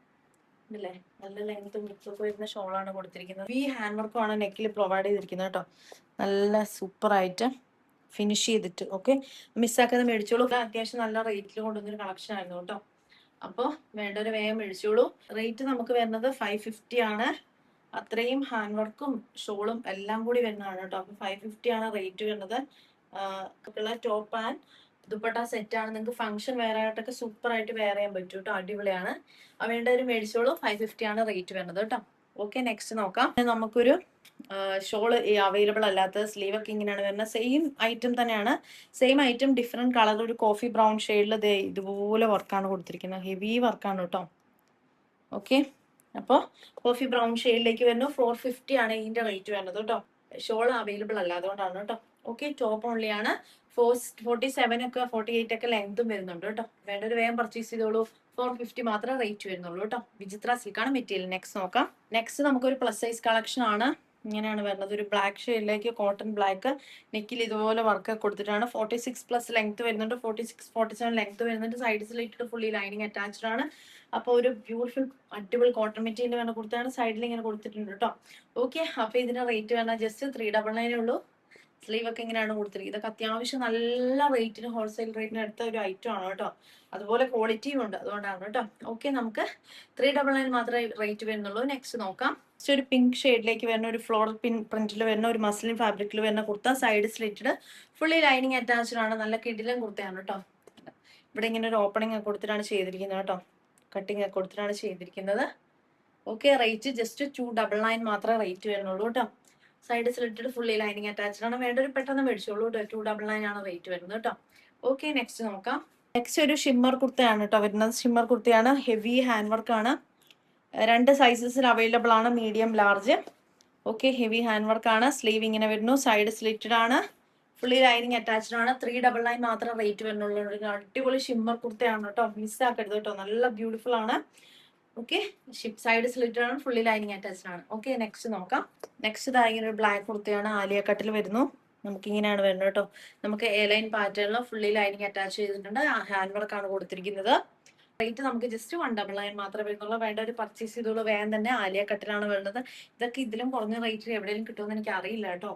ഇല്ലേ, നല്ല ലെങ്ത്തും വിഡ്ത്തും ഒക്കെ വരുന്ന ഷോളാണ് കൊടുത്തിരിക്കുന്നത്. ഈ ഹാൻഡ് വർക്കുമാണ് നെക്കിൽ പ്രൊവൈഡ് ചെയ്തിരിക്കുന്നത് കേട്ടോ. നല്ല സൂപ്പറായിട്ട് ഫിനിഷ് ചെയ്തിട്ട്. ഓക്കെ, മിസ്സാക്കാതെ മേടിച്ചോളൂ. അത്യാവശ്യം നല്ല റേറ്റിൽ കൊണ്ടുവന്നൊരു കളക്ഷൻ ആയിരുന്നു കേട്ടോ. അപ്പോൾ വേണ്ടൊരു വേഗം മേടിച്ചോളൂ. റേറ്റ് നമുക്ക് വരുന്നത് 550 ആണ്. അത്രയും ഹാൻഡ് വർക്കും ഷോളും എല്ലാം കൂടി വരുന്നതാണ് കേട്ടോ. അപ്പോൾ 550 ആണ് റേറ്റ് വരുന്നത്. ടോപ്പ് ആൻഡ് ദുപ്പട്ട സെറ്റ് ആണ്. നിങ്ങൾക്ക് ഫംഗ്ഷൻ വെയർ ആയിട്ടൊക്കെ സൂപ്പർ ആയിട്ട് വെയർ ചെയ്യാൻ പറ്റും കേട്ടോ. അടിപൊളിയാണ്. വേണ്ടവർ മേടിച്ചോളൂ. 550 ആണ് റേറ്റ് വരുന്നത് കേട്ടോ. ഓക്കെ, നെക്സ്റ്റ് നോക്കാം. നമുക്കൊരു ഷോള് അവൈലബിൾ അല്ലാത്ത സ്ലീവ് ഒക്കെ ഇങ്ങനെയാണ് വരുന്നത്. സെയിം ഐറ്റം തന്നെയാണ്. സെയിം ഐറ്റം ഡിഫറെന്റ് കളർ, ഒരു കോഫി ബ്രൗൺ ഷെയ്ഡിൽ ഇതുപോലെ വർക്കാണ് കൊടുത്തിരിക്കുന്നത്. ഹെവി വർക്കാണ് കേട്ടോ. ഓക്കെ, അപ്പോൾ കോഫി ബ്രൗൺ ഷെയ്ഡിലേക്ക് വരുന്നു. 450 ആണ് ഇതിന്റെ റേറ്റ് വരുന്നത് കേട്ടോ. ഷോൾ അവൈലബിൾ അല്ല, അതുകൊണ്ടാണ് കേട്ടോ. ഓക്കെ, ടോപ്പ് ഓൺലി ആണ്. 47 ഒക്കെ 48 ഒക്കെ ലെങ്തും വരുന്നുണ്ട് കേട്ടോ. വേണ്ടൊരു വേഗം പർച്ചേസ് ചെയ്തോളൂ. 450 മാത്രമേ റേറ്റ് വരുന്നുള്ളൂ കേട്ടോ. വിചിത്ര സിൽക്കാണ് മെറ്റീരിയൽ. നെക്സ്റ്റ് നോക്കാം. നെക്സ്റ്റ് നമുക്കൊരു പ്ലസ് സൈസ് കളക്ഷൻ ആണ്. ഇങ്ങനെയാണ് വരുന്നത്. ഒരു ബ്ലാക്ക് ഷെയ്ഡിലേക്ക് കോട്ടൺ ബ്ലാക്ക് നെക്കിൽ ഇതുപോലെ വർക്ക് കൊടുത്തിട്ടാണ്. 46+ ലെങ്ത് വരുന്നുണ്ട്. 46, 47 ലെങ്ത് വരുന്നുണ്ട്. സൈഡ്സിലിട്ട് ഫുള്ളി ലൈനിങ് അറ്റാച്ച്ഡ് ആണ്. അപ്പോൾ ഒരു ബ്യൂട്ടിഫുൾ അടിപൊളി കോട്ടൺ മെറ്റീരിയൽ വേണം കൊടുത്താണ്. സൈഡിൽ ഇങ്ങനെ കൊടുത്തിട്ടുണ്ട് കേട്ടോ. ഓക്കെ, അപ്പോൾ ഇതിന്റെ റേറ്റ് വേണം ജസ്റ്റ് 399 ഉള്ളൂ. സ്ലീവ് ഒക്കെ ഇങ്ങനെയാണ് കൊടുത്തിരിക്കുന്നത്. ഇതൊക്കെ അത്യാവശ്യം നല്ല റേറ്റിന്, ഹോൾസെയിൽ റേറ്റിന് എടുത്ത ഒരു ഐറ്റം ആണ് കേട്ടോ. അതുപോലെ ക്വാളിറ്റിയും ഉണ്ട്, അതുകൊണ്ടാണ് കേട്ടോ. ഓക്കെ, നമുക്ക് 399 മാത്രമേ റേറ്റ് വരുന്നുള്ളൂ. നെക്സ്റ്റ് നോക്കാം. ഒരു പിങ്ക് ഷെയ്ഡിലേക്ക് വരുന്ന ഒരു ഫ്ലോറൽ പ്രിന്റിൽ വരുന്ന ഒരു മസ്ലിൻ ഫാബ്രിക്കിൽ വരുന്ന kurta, side slitted, fully lining attached ആണ്. നല്ല കിടിലൻ കുർത്തയാണ് കേട്ടോ. ഇവിടെ ഇങ്ങനെ ഒരു ഓപ്പണിംഗ് ഒക്കെ കൊടുത്തിട്ടാണ് ചെയ്തിരിക്കുന്നത് കേട്ടോ. കട്ടിങ് ഒക്കെ കൊടുത്തിട്ടാണ് ചെയ്തിരിക്കുന്നത്. ഓക്കെ, റേറ്റ് ജസ്റ്റ് 299 മാത്രമേ റേറ്റ് വരുന്നുള്ളൂ കേട്ടോ. Side slitted, fully lining attached ആണ്. വേണ്ടൊരു പെട്ടെന്ന് മേടിച്ചോളൂ കേട്ടോ. 299 ആണ് റേറ്റ് വരുന്നത് കേട്ടോ. ഓക്കെ, നെക്സ്റ്റ് നോക്കാം. നെക്സ്റ്റ് ഒരു ഷിമ്മർ കുർത്തയാണ് കേട്ടോ വരുന്നത്. ഷിമ്മർ കുർത്തയാണ്. ഹെവി ഹാൻഡ് വർക്ക് ആണ്. 2 സൈസസിൽ അവൈലബിൾ ആണ്, medium, large. Okay, heavy hand work ആണ്. സ്ലീവ് ഇങ്ങനെ വരുന്നു. സൈഡ് സ്ലിറ്റഡ് ആണ്. ഫുള്ളി ലൈനിങ് അറ്റാച്ച്ഡ് ആണ്. 399 മാത്രം റേറ്റ് വരുന്നുള്ളൂ. അടിപൊളി ഷിമ്മർ കുർത്തയാണ് കേട്ടോ. മിസ്സാക്കരുത് കേട്ടോ. നല്ല ബ്യൂട്ടിഫുൾ ആണ്. ഓക്കെ, സൈഡ് സ്ലിറ്റഡ് ആണ്. ഫുള്ളി ലൈനിങ് അറ്റാച്ച്ഡ് ആണ്. ഓക്കെ, നെക്സ്റ്റ് നോക്കാം. നെക്സ്റ്റ് ഇങ്ങനെ ഒരു ബ്ലാക്ക് കുർത്തയാണ്. ആലിയ കട്ടിൽ വരുന്നു. നമുക്ക് ഇങ്ങനെയാണ് വരുന്നത് കേട്ടോ. നമുക്ക് എ ലൈൻ പാറ്റേണിൽ ഫുള്ളി ലൈനിങ് അറ്റാച്ച് ചെയ്തിട്ടുണ്ട്. ഹാൻഡ് വർക്ക് ആണ് കൊടുത്തിരിക്കുന്നത്. റേറ്റ് നമുക്ക് ജസ്റ്റ് 199 മാത്രമേ വരുന്നുള്ളൂ. വേണ്ട ഒരു പർച്ചേസ് ചെയ്തോളൂ. വേഗം തന്നെ. ആലിയ കട്ടിലാണ് വരുന്നത്. ഇതൊക്കെ ഇതിലും കുറഞ്ഞ റേറ്റിൽ എവിടെയെങ്കിലും കിട്ടുമെന്ന് എനിക്ക് അറിയില്ല കേട്ടോ.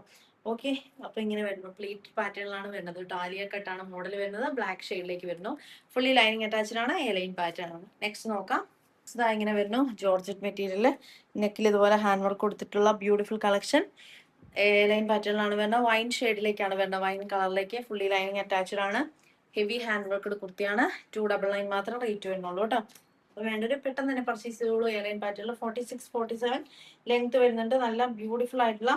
ഓക്കെ, അപ്പൊ ഇങ്ങനെ വരുന്നു. പ്ലീറ്റ് പാറ്റേണിലാണ് വരുന്നത് കേട്ടോ. ആലിയ കട്ടാണ് മോഡൽ വരുന്നത്. ബ്ലാക്ക് ഷെയ്ഡിലേക്ക് വരുന്നു. ഫുള്ളി ലൈനിങ് അറ്റാച്ച്ഡ് ആണ്. എ ലൈൻ പാറ്റേൺ ആണ്. നെക്സ്റ്റ് നോക്കാം. ഇതാ ഇങ്ങനെ വരുന്നു. ജോർജറ്റ് മെറ്റീരിയൽ, നെക്കിൽ ഇതുപോലെ ഹാൻഡ് വർക്ക് കൊടുത്തിട്ടുള്ള ബ്യൂട്ടിഫുൾ കളക്ഷൻ. എ ലൈൻ പാറ്റേണിലാണ് വരുന്നത്. വൈൻ ഷെയ്ഡിലേക്കാണ് വരുന്നത്. വൈൻ കളറിലേക്ക് ഫുള്ളി ലൈനിങ് അറ്റാച്ച്ഡ് ആണ്. ഹെവി ഹാൻഡ് വർക്ക് കുർത്തിയാണ്. 299 മാത്രം റേറ്റ് വരുന്നുള്ളൂ കേട്ടോ. അപ്പോൾ വേണ്ടൊരു പെട്ടെന്ന് തന്നെ പർച്ചേസ് ചെയ്തോളൂ. എ ലൈൻ പാറ്റേണിൽ 46, 47 ലെങ്ത് വരുന്നുണ്ട്. നല്ല ബ്യൂട്ടിഫുൾ ആയിട്ടുള്ള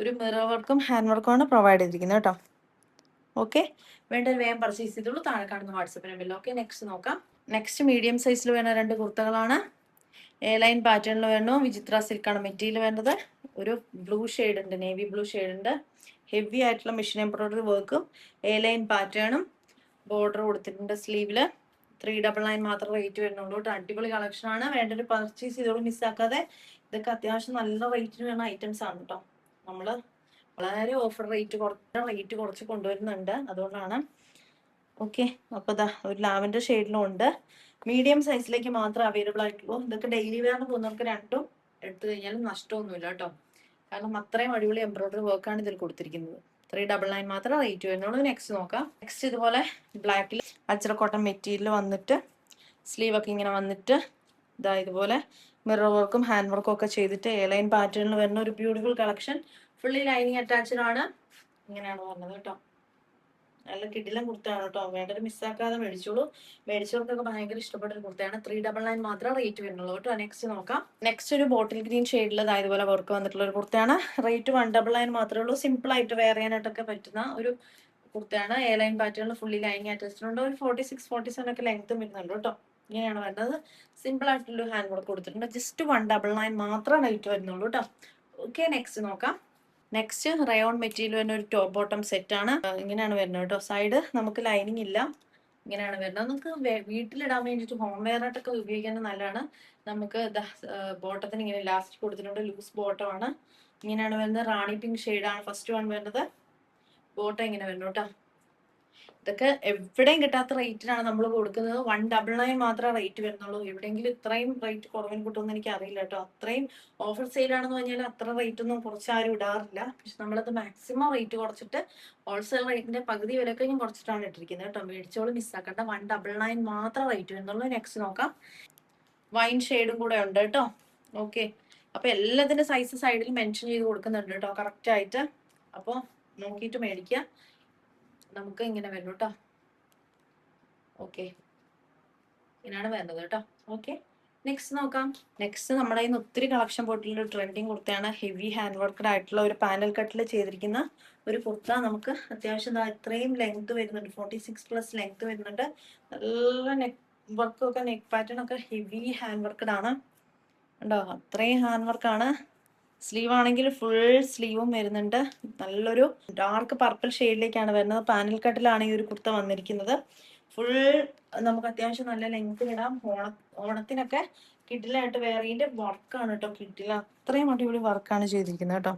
ഒരു മിറർ വർക്കും ഹാൻഡ് വർക്കും ആണ് പ്രൊവൈഡ് ചെയ്തിരിക്കുന്നത് കേട്ടോ. ഓക്കെ, വേണ്ടൊരു വേഗം പർച്ചേസ് ചെയ്തോളൂ. താഴെ കാണുന്ന വാട്സപ്പ് നമ്പറിൽ. ഓക്കെ, നെക്സ്റ്റ് നോക്കാം. നെക്സ്റ്റ് മീഡിയം സൈസിൽ വരുന്ന 2 കുർത്തകളാണ്. എ ലൈൻ പാറ്റേണിൽ വരുന്നു. വിചിത്ര സിൽക്കാണ് മെറ്റീരിയൽ വരുന്നത്. ഒരു ബ്ലൂ ഷെയ്ഡ് ഉണ്ട്, നേവി ബ്ലൂ ഷെയ്ഡ് ഉണ്ട്. ഹെവി ആയിട്ടുള്ള മെഷീൻ എംബ്രോയിഡറി വർക്കും എ ലൈൻ പാറ്റേണും ബോർഡർ കൊടുത്തിട്ടുണ്ട്. സ്ലീവില് 399 മാത്രം റേറ്റ് വരുന്നുള്ളൂ കേട്ടോ. അടിപൊളി കളക്ഷൻ ആണ്. വേണ്ടൊരു പർച്ചേസ് ചെയ്തോളൂ, മിസ്സാക്കാതെ. ഇതൊക്കെ അത്യാവശ്യം നല്ല റേറ്റിന് വരുന്ന ഐറ്റംസ് ആണ് കേട്ടോ. നമ്മള് വളരെ ഓഫർ റേറ്റ് കുറച്ച് കൊണ്ടുവരുന്നുണ്ട്, അതുകൊണ്ടാണ്. ഓക്കെ, അപ്പോൾ ഇതാ ഒരു ലാവൻഡർ ഷെയ്ഡിലും ഉണ്ട്. മീഡിയം സൈസിലേക്ക് മാത്രമേ അവൈലബിൾ ആയിട്ടുള്ളൂ. ഇതൊക്കെ ഡെയിലി വെയറിന് പോകുന്നവർക്ക് രണ്ടും എടുത്തു കഴിഞ്ഞാലും നഷ്ടമൊന്നുമില്ല കേട്ടോ. കാരണം അത്രയും അടിപൊളി എംബ്രോയിഡറി വർക്കാണ് ഇതിൽ കൊടുത്തിരിക്കുന്നത്. 399 മാത്രം റേറ്റ് വരുന്നുള്ളൂ. നെക്സ്റ്റ് നോക്കാം. നെക്സ്റ്റ് ഇതുപോലെ ബ്ലാക്കിൽ അച്ചറ കോട്ടൺ മെറ്റീരിയൽ വന്നിട്ട് സ്ലീവ് ഒക്കെ ഇങ്ങനെ വന്നിട്ട് ഇതാ ഇതുപോലെ മിറർ വർക്കും ഹാൻഡ് വർക്കും ഒക്കെ ചെയ്തിട്ട് എ ലൈൻ പാറ്റേണിൽ വരുന്ന ഒരു beautiful collection. Fully lining attached ആണ്. ഇങ്ങനെയാണ് പറഞ്ഞത് കേട്ടോ. നല്ല കിടിലൻ കുർത്തയാണ് കേട്ടോ. വേണ്ടത് മിസ്സാക്കാതെ മേടിച്ചോളൂ. മേടിച്ചവർക്കൊക്കെ ഭയങ്കര ഇഷ്ടപ്പെട്ട ഒരു കുർത്തയാണ്. 399 മാത്രം റേറ്റ് വരുന്നുള്ളൂ കേട്ടോ. നെക്സ്റ്റ് നോക്കാം. നെക്സ്റ്റ് ഒരു ബോട്ടിൽ ഗ്രീൻ ഷെയ്ഡിൽ ഇതുപോലെ വർക്ക് വന്നിട്ടുള്ള ഒരു കുർത്തയാണ്. റേറ്റ് 199 മാത്രമേ ഉള്ളൂ. സിമ്പിൾ ആയിട്ട് വെയർ ചെയ്യാനായിട്ടൊക്കെ പറ്റുന്ന ഒരു കുർത്തയാണ്. എ ലൈൻ പാറ്റേണിൽ ഫുള്ളി ലൈനിങ് അറ്റാച്ച്ഡ് ഉണ്ട്. ഒരു 46, 47 ഒക്കെ ലെങ്ത്തും വരുന്നുണ്ട് കേട്ടോ. ഇങ്ങനെയാണ് വരുന്നത്. സിമ്പിൾ ആയിട്ടുള്ള ഹാൻഡ് വർക്ക് കൊടുത്തിട്ടുണ്ട്. ജസ്റ്റ് 199 മാത്രം റേറ്റ് വരുന്നുള്ളൂ കേട്ടോ. ഓക്കെ, നെക്സ്റ്റ് നോക്കാം. നെക്സ്റ്റ് റയോൺ മെറ്റീരിയൽ വരുന്ന ഒരു ടോപ്പ് ബോട്ടം സെറ്റ് ആണ്. ഇങ്ങനെയാണ് വരുന്നത് കേട്ടോ. സൈഡ് നമുക്ക് ലൈനിങ് ഇല്ല. ഇങ്ങനെയാണ് വരുന്നത്. നമുക്ക് വീട്ടിലിടാൻ വേണ്ടിയിട്ട് ഹോം വെയർ ആയിട്ടൊക്കെ ഉപയോഗിക്കാൻ നല്ലതാണ്. നമുക്ക് ബോട്ടത്തിന് ഇങ്ങനെ ലാസ്റ്റ് കൊടുത്തിട്ടുണ്ട്, ലൂസ് ബോട്ടം ആണ്. ഇങ്ങനെയാണ് വരുന്നത്. റാണി പിങ്ക് ഷെയ്ഡാണ് ഫസ്റ്റ് വൺ വരുന്നത്. ബോട്ടം ഇങ്ങനെ വരുന്നു കേട്ടോ. ഇതൊക്കെ എവിടെയും കിട്ടാത്ത റേറ്റിനാണ് നമ്മൾ കൊടുക്കുന്നത്. 199 മാത്രമേ റേറ്റ് വരുന്നുള്ളൂ. എവിടെയെങ്കിലും ഇത്രയും റേറ്റ് കുറവിന് കിട്ടുമെന്ന് എനിക്ക് അറിയില്ല കേട്ടോ. അത്രയും ഓഫർ സെയിലാണെന്ന് പറഞ്ഞാൽ അത്ര റേറ്റ് ഒന്നും കുറച്ച് ആരും ഇടാറില്ല. പക്ഷെ നമ്മളത് മാക്സിമം റേറ്റ് കുറച്ചിട്ട് ഹോൾസെയിൽ റേറ്റിന്റെ പകുതി വിലയൊക്കെ ഞാൻ കുറച്ചിട്ടാണ് ഇട്ടിരിക്കുന്നത് കേട്ടോ. മേടിച്ചോളൂ, മിസ്സാക്കണ്ട. 199 മാത്രം റേറ്റ് വരുന്നുള്ളൂ. നെക്സ്റ്റ് നോക്കാം. വൈൻ ഷെയ്ഡും കൂടെ ഉണ്ട് കേട്ടോ. ഓക്കെ, അപ്പൊ എല്ലാത്തിന്റെ സൈസ് സൈഡിൽ മെൻഷൻ ചെയ്ത് കൊടുക്കുന്നുണ്ട് കേട്ടോ, കറക്റ്റ് ആയിട്ട്. അപ്പോൾ നോക്കിയിട്ട് മേടിക്കുക. നമുക്ക് ഇങ്ങനെ വരും കേട്ടോ. ഓക്കെ, ഇങ്ങനെയാണ് വരുന്നത് കേട്ടോ. ഓക്കെ, നെക്സ്റ്റ് നോക്കാം. നെക്സ്റ്റ് നമ്മുടെ കയ്യിൽ നിന്ന് ഒത്തിരി കളക്ഷൻ പോയിട്ടുള്ള ഒരു ട്രെൻഡിങ് കുർത്തയാണ്. ഹെവി ഹാൻഡ് വർക്കഡ് ആയിട്ടുള്ള ഒരു പാനൽ കട്ടിൽ ചെയ്തിരിക്കുന്ന ഒരു കുർത്ത. നമുക്ക് അത്യാവശ്യം ഇത്രയും ലെങ്ത് വരുന്നുണ്ട്, 46+ ലെങ്ത് വരുന്നുണ്ട്. നല്ല നെക്ക് വർക്കൊക്കെ, നെക്ക് പാറ്റേൺ ഒക്കെ ഹെവി ഹാൻഡ് വർക്കഡ് ആണ്. ഉണ്ടോ, അത്രയും ഹാൻഡ് വർക്കാണ്. സ്ലീവ് ആണെങ്കിൽ ഫുൾ സ്ലീവും വരുന്നുണ്ട്. നല്ലൊരു ഡാർക്ക് പർപ്പിൾ ഷെയ്ഡിലേക്കാണ് വരുന്നത്. പാനൽ കട്ടിലാണ് ഈ ഒരു കുർത്ത വന്നിരിക്കുന്നത്. ഫുൾ നമുക്ക് അത്യാവശ്യം നല്ല ലെങ്ത് ഇടാം. ഓണത്തിനൊക്കെ കിഡിലായിട്ട് വേറെ വർക്കാണ് കേട്ടോ. കിഡിൽ അത്രയും അടിപൊളി വർക്കാണ് ചെയ്തിരിക്കുന്നത് കേട്ടോ.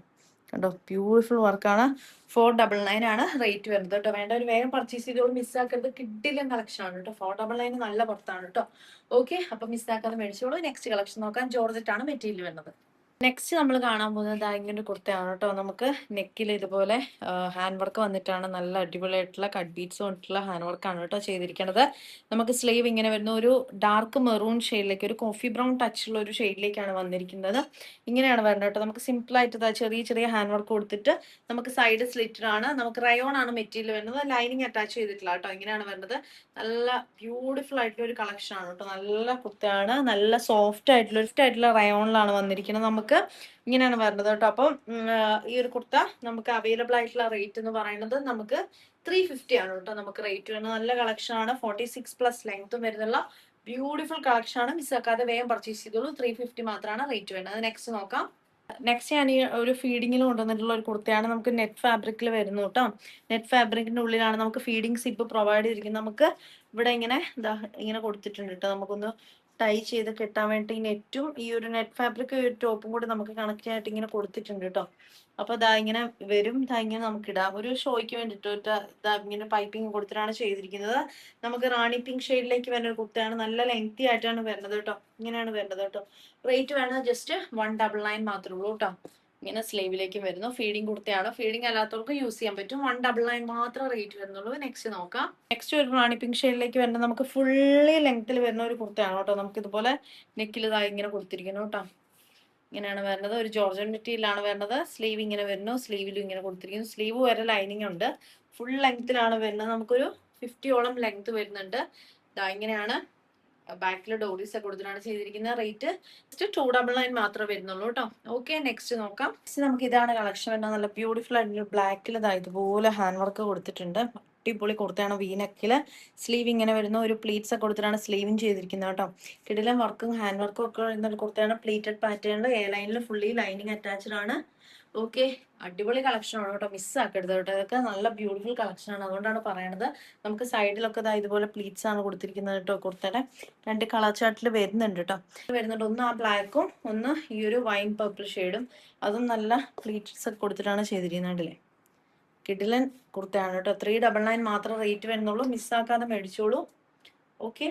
കണ്ടോ, ബ്യൂട്ടിഫുൾ വർക്കാണ്. 499 ആണ് റേറ്റ് വരുന്നത് കേട്ടോ. വേണ്ട ഒരു വേഗം പർച്ചേസ് ചെയ്തോളൂ, മിസ്സാക്കരുത്. കിഡിലും കളക്ഷൻ ആണ് കേട്ടോ. 499 നല്ല പുറത്താണ് കേട്ടോ. ഓക്കെ, അപ്പൊ മിസ്സാക്കാതെ മേടിച്ചോളൂ. നെക്സ്റ്റ് കളക്ഷൻ നോക്കാം. ജോർജറ്റ് ആണ് മെറ്റീരിയൽ വരുന്നത്. നെക്സ്റ്റ് നമ്മൾ കാണാൻ പോകുന്നത് ഇങ്ങനെ ഒരു കുർത്തയാണ് കേട്ടോ. നമുക്ക് നെക്കിൽ ഇതുപോലെ ഹാൻഡ് വർക്ക് വന്നിട്ടാണ്. നല്ല അടിപൊളിയായിട്ടുള്ള കട്ട് ബീഡ്സ് വന്നിട്ടുള്ള ഹാൻഡ് വർക്കാണ് കേട്ടോ ചെയ്തിരിക്കുന്നത്. നമുക്ക് സ്ലീവ് ഇങ്ങനെ വരുന്ന ഒരു ഡാർക്ക് മെറൂൺ ഷെയ്ഡിലേക്ക്, ഒരു കോഫി ബ്രൗൺ ടച്ച് ഉള്ള ഒരു ഷെയ്ഡിലേക്കാണ് വന്നിരിക്കുന്നത്. ഇങ്ങനെയാണ് വരുന്നത് കേട്ടോ. നമുക്ക് സിമ്പിൾ ആയിട്ട് ചെറിയ ചെറിയ ഹാൻഡ് വർക്ക് കൊടുത്തിട്ട് നമുക്ക് സൈഡ് സ്ലിറ്റഡ് ആണ്. നമുക്ക് റയോൺ ആണ് മെറ്റീരിയൽ വരുന്നത്. ലൈനിങ് അറ്റാച്ച് ചെയ്തിട്ടില്ല കേട്ടോ. ഇങ്ങനെയാണ് വരുന്നത്. നല്ല ബ്യൂട്ടിഫുൾ ആയിട്ടുള്ള ഒരു കളക്ഷൻ ആണ് കേട്ടോ. നല്ല കുർത്തയാണ്. നല്ല സോഫ്റ്റ് ആയിട്ടുള്ള റയോണിലാണ് വന്നിരിക്കുന്നത്. നമുക്ക് ഇങ്ങനെയാണ് വരുന്നത് കേട്ടോ. അപ്പം ഈ ഒരു കുർത്ത നമുക്ക് അവൈലബിൾ ആയിട്ടുള്ള റേറ്റ് എന്ന് പറയുന്നത് നമുക്ക് 350 ആണ് കേട്ടോ. നമുക്ക് റേറ്റ് വരുന്നത്. നല്ല കളക്ഷൻ ആണ്. 46+ ലെങ്ത്തും വരുന്നുള്ള ബ്യൂട്ടിഫുൾ കളക്ഷൻ ആണ്. മിസ്സാക്കാതെ വേഗം പർച്ചേസ് ചെയ്തോളൂ. 350 മാത്രമാണ് റേറ്റ് വരുന്നത്. നെക്സ്റ്റ് നോക്കാം. നെക്സ്റ്റ് ഞാൻ ഈ ഒരു ഫീഡിങ്ങിൽ കൊണ്ടുവന്നിട്ടുള്ള ഒരു കുർത്തയാണ്. നമുക്ക് നെറ്റ് ഫാബ്രിക്കിൽ വരുന്നു കേട്ടോ. നെറ്റ് ഫാബ്രിക്കിന്റെ ഉള്ളിലാണ് നമുക്ക് ഫീഡിങ് സിപ്പ് പ്രൊവൈഡ് ചെയ്തിരിക്കുന്നത്. നമുക്ക് ഇവിടെ ഇങ്ങനെ കൊടുത്തിട്ടുണ്ട് കേട്ടോ. നമുക്കൊന്ന് ടൈ ചെയ്ത് കെട്ടാൻ വേണ്ടി നെറ്റും ഈ ഒരു നെറ്റ് ഫാബ്രിക് ടോപ്പും കൂടി നമുക്ക് കണക്ട് ആയിട്ട് ഇങ്ങനെ കൊടുത്തിട്ടുണ്ട് കേട്ടോ. അപ്പൊ ഇങ്ങനെ വരും. ഇങ്ങനെ നമുക്ക് ഇടാം. ഒരു ഷോയ്ക്ക് വേണ്ടിട്ട് ഇങ്ങനെ പൈപ്പിംഗ് കൊടുത്തിട്ടാണ് ചെയ്തിരിക്കുന്നത്. നമുക്ക് റാണി പിങ്ക് ഷെയ്ഡിലേക്ക് വരുന്ന ഒരു കുർത്തയാണ്. നല്ല ലെങ്തി ആയിട്ടാണ് വരുന്നത് കേട്ടോ. ഇങ്ങനെയാണ് വരുന്നത് കേട്ടോ. റേറ്റ് വേണ്ടത് ജസ്റ്റ് 199 മാത്രമേ ഉള്ളൂ കേട്ടോ. ഇങ്ങനെ സ്ലീവിലേക്ക് വരുന്നു. ഫീഡിങ് കുർത്തയാണ്. ഫീഡിങ് അല്ലാത്തവർക്ക് യൂസ് ചെയ്യാൻ പറ്റും. 199 മാത്രം റേറ്റ് വരുന്നുള്ളൂ. നെക്സ്റ്റ് നോക്കാം. നെക്സ്റ്റ് ഒരു റാണി പിങ്ക് ഷെയ്ഡിലേക്ക് വരുന്നത് നമുക്ക് ഫുള്ളി ലെങ്ത്തിൽ വരുന്ന ഒരു കുർത്തയാണ് കേട്ടോ. നമുക്ക് ഇതുപോലെ നെക്കിൽ ഇങ്ങനെ കൊടുത്തിരിക്കുന്നു കേട്ടോ. ഇങ്ങനെയാണ് വരുന്നത്. ഒരു ജോർജൻ മെറ്റീരിയലാണ് വരുന്നത്. സ്ലീവ് ഇങ്ങനെ വരുന്നു. സ്ലീവിലും ഇങ്ങനെ കൊടുത്തിരിക്കുന്നു. സ്ലീവ് വരെ ലൈനിങ് ഉണ്ട്. ഫുൾ ലെങ്ത്തിലാണ് വരുന്നത്. നമുക്കൊരു 50ഓളം ലെങ്ത് വരുന്നുണ്ട്. ഇങ്ങനെയാണ് ബാക്കിൽ ഡോറീസ് ഒക്കെ കൊടുത്തിട്ടാണ് ചെയ്തിരിക്കുന്ന. റേറ്റ് 299 മാത്രമേ വരുന്നുള്ളൂ കേട്ടോ. ഓക്കെ, നെക്സ്റ്റ് നോക്കാം. നെക്സ്റ്റ് നമുക്ക് ഇതാണ് കളക്ഷൻ വരുന്നത്. നല്ല ബ്യൂട്ടിഫുൾ ആയിട്ടുള്ള ബ്ലാക്കിൽ ഇതുപോലെ ഹാൻഡ് വർക്ക് കൊടുത്തിട്ടുണ്ട്. അടിപൊളി കുർത്തയാണ്. വീനെക്കില് സ്ലീവ് ഇങ്ങനെ വരുന്ന ഒരു പ്ലീറ്റ്സ് ഒക്കെ കൊടുത്തിട്ടാണ് സ്ലീവിങ് ചെയ്തിരിക്കുന്നത് കേട്ടോ. കിടിലം വർക്കും ഹാൻഡ് വർക്കും ഒക്കെ വരുന്ന ഒരു കുർത്തയാണ്. പ്ലീറ്റഡ് പാറ്റേണിൽ എ ലൈനിൽ ഫുള്ളി ലൈനിങ് അറ്റാച്ച്ഡ് ആണ്. ഓക്കെ, അടിപൊളി കളക്ഷൻ ആണ് കേട്ടോ. മിസ്സാക്കരുത് കേട്ടോ. ഇതൊക്കെ നല്ല ബ്യൂട്ടിഫുൾ കളക്ഷൻ ആണ്. അതുകൊണ്ടാണ് പറയണത്. നമുക്ക് സൈഡിലൊക്കെ ഇതുപോലെ പ്ലീറ്റ്സ് ആണ് കൊടുത്തിരിക്കുന്നത് കേട്ടോ. കുർത്തയുടെ 2 കളർ ചാർട്ടിൽ വരുന്നുണ്ട് കേട്ടോ. വരുന്നുണ്ട്. ഒന്ന് ആ ബ്ലാക്കും ഒന്ന് ഈ ഒരു വൈൻ പർപ്പിൾ ഷെയ്ഡും. അതും നല്ല പ്ലീറ്റ്സ് ഒക്കെ കൊടുത്തിട്ടാണ് ചെയ്തിരിക്കുന്നുണ്ടല്ലേ. കിഡിലൻ കുർത്തയാണ് കേട്ടോ. 399 മാത്രം റേറ്റ് വരുന്നുള്ളൂ. മിസ്സാക്കാതെ മേടിച്ചോളൂ. ഓക്കെ,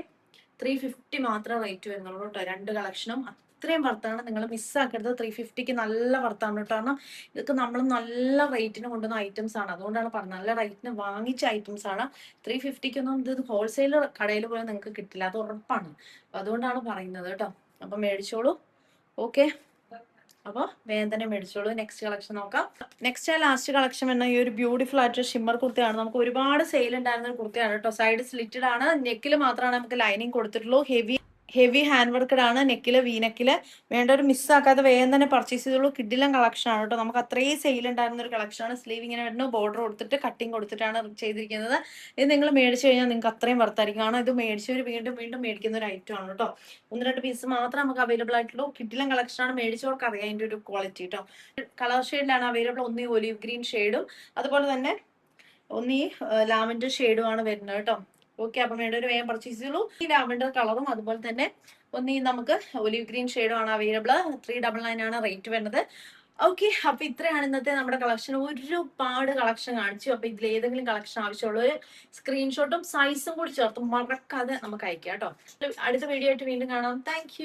350 മാത്രം റേറ്റ് വരുന്നുള്ളൂ കേട്ടോ. 2 കളക്ഷനും അത്രയും വർത്താണ്. നിങ്ങൾ മിസ്സാക്കരുത്. 350ക്ക് നല്ല വർത്താണ് കേട്ടോ. കാരണം ഇതൊക്കെ നമ്മൾ നല്ല റേറ്റിന് കൊണ്ടുവന്ന ഐറ്റംസ് ആണ്. അതുകൊണ്ടാണ് പറഞ്ഞത്. നല്ല റേറ്റിന് വാങ്ങിച്ച ഐറ്റംസ് ആണ്. 350ക്കൊന്നും ഇത് ഹോൾസെയിൽ കടയിൽ പോയാൽ നിങ്ങൾക്ക് കിട്ടില്ല. അത് ഉറപ്പാണ്. അതുകൊണ്ടാണ് പറയുന്നത് കേട്ടോ. അപ്പൊ മേടിച്ചോളൂ. ഓക്കെ, അപ്പോൾ വേഗം തന്നെ മേടിച്ചോളൂ. നെക്സ്റ്റ് കളക്ഷൻ നോക്കാം. നെക്സ്റ്റ് ലാസ്റ്റ് കളക്ഷൻ വരുന്ന ഈ ഒരു ബ്യൂട്ടിഫുൾ ആയിട്ട് ഷിമ്മർ കുർത്തയാണ്. നമുക്ക് ഒരുപാട് സെയിൽ ഉണ്ടായിരുന്ന ഒരു കുർത്തയാണ് കേട്ടോ. സൈഡ് സ്ലിറ്റഡ് ആണ്. നെക്കിൽ മാത്രമാണ് നമുക്ക് ലൈനിങ് കൊടുത്തിട്ടുള്ളൂ. ഹെവി ഹാൻഡ് വർക്കഡ് ആണ്. നെക്കില് വീനെക്കില് വേണ്ടവർ മിസ്സാക്കാതെ വേഗം തന്നെ പർച്ചേസ് ചെയ്തോളൂ. കിഡിലം കളക്ഷൻ ആണ് കേട്ടോ. നമുക്ക് അത്രയും സെയിൽ ഉണ്ടായിരുന്ന ഒരു കളക്ഷൻ ആണ്. സ്ലീവ് ഇങ്ങനെ വരുന്നു. ബോർഡർ കൊടുത്തിട്ട് കട്ടിങ് കൊടുത്തിട്ടാണ് ചെയ്തിരിക്കുന്നത്. ഇത് നിങ്ങൾ മേടിച്ചു കഴിഞ്ഞാൽ നിങ്ങൾക്ക് അത്രയും വർത്തായിരിക്കും. കാരണം ഇത് മേടിച്ചവർ വീണ്ടും വീണ്ടും മേടിക്കുന്ന ഒരു ഐറ്റം ആണ് കേട്ടോ. 1-2 പീസ് മാത്രമേ നമുക്ക് അവൈലബിൾ ആയിട്ടുള്ളൂ. കിഡിലം കളക്ഷൻ ആണ്. മേടിച്ചവർക്ക് അറിയാം അതിൻ്റെ ഒരു ക്വാളിറ്റി കേട്ടോ. കളർ ഷെയ്ഡിലാണ് അവൈലബിൾ. ഒന്ന് ഒലിവ് ഗ്രീൻ ഷെയ്ഡും അതുപോലെ തന്നെ ഒന്ന് ലാവൻഡർ ഷെയ്ഡും ആണ് വരുന്നത് കേട്ടോ. ഓക്കെ, അപ്പം വേണ്ടൊരു വേഗം പർച്ചേസ് ചെയ്തോളൂ. ഈ ലാവൻഡർ കളറും അതുപോലെ തന്നെ ഒന്ന് നമുക്ക് ഒലിവ് ഗ്രീൻ ഷെയ്ഡും ആണ് അവൈലബിൾ. 399 ആണ് റേറ്റ് വരുന്നത്. ഓക്കെ, അപ്പൊ ഇത്രയാണ് ഇന്നത്തെ നമ്മുടെ കളക്ഷൻ. ഒരുപാട് കളക്ഷൻ കാണിച്ചു. അപ്പൊ ഇതിൽ ഏതെങ്കിലും കളക്ഷൻ ആവശ്യമുള്ളവർ സ്ക്രീൻഷോട്ടും സൈസും കൂടി ചേർത്ത് മറക്കാതെ നമുക്ക് അയക്കാം കേട്ടോ. അടുത്ത വീഡിയോ ആയിട്ട് വീണ്ടും കാണാം. താങ്ക്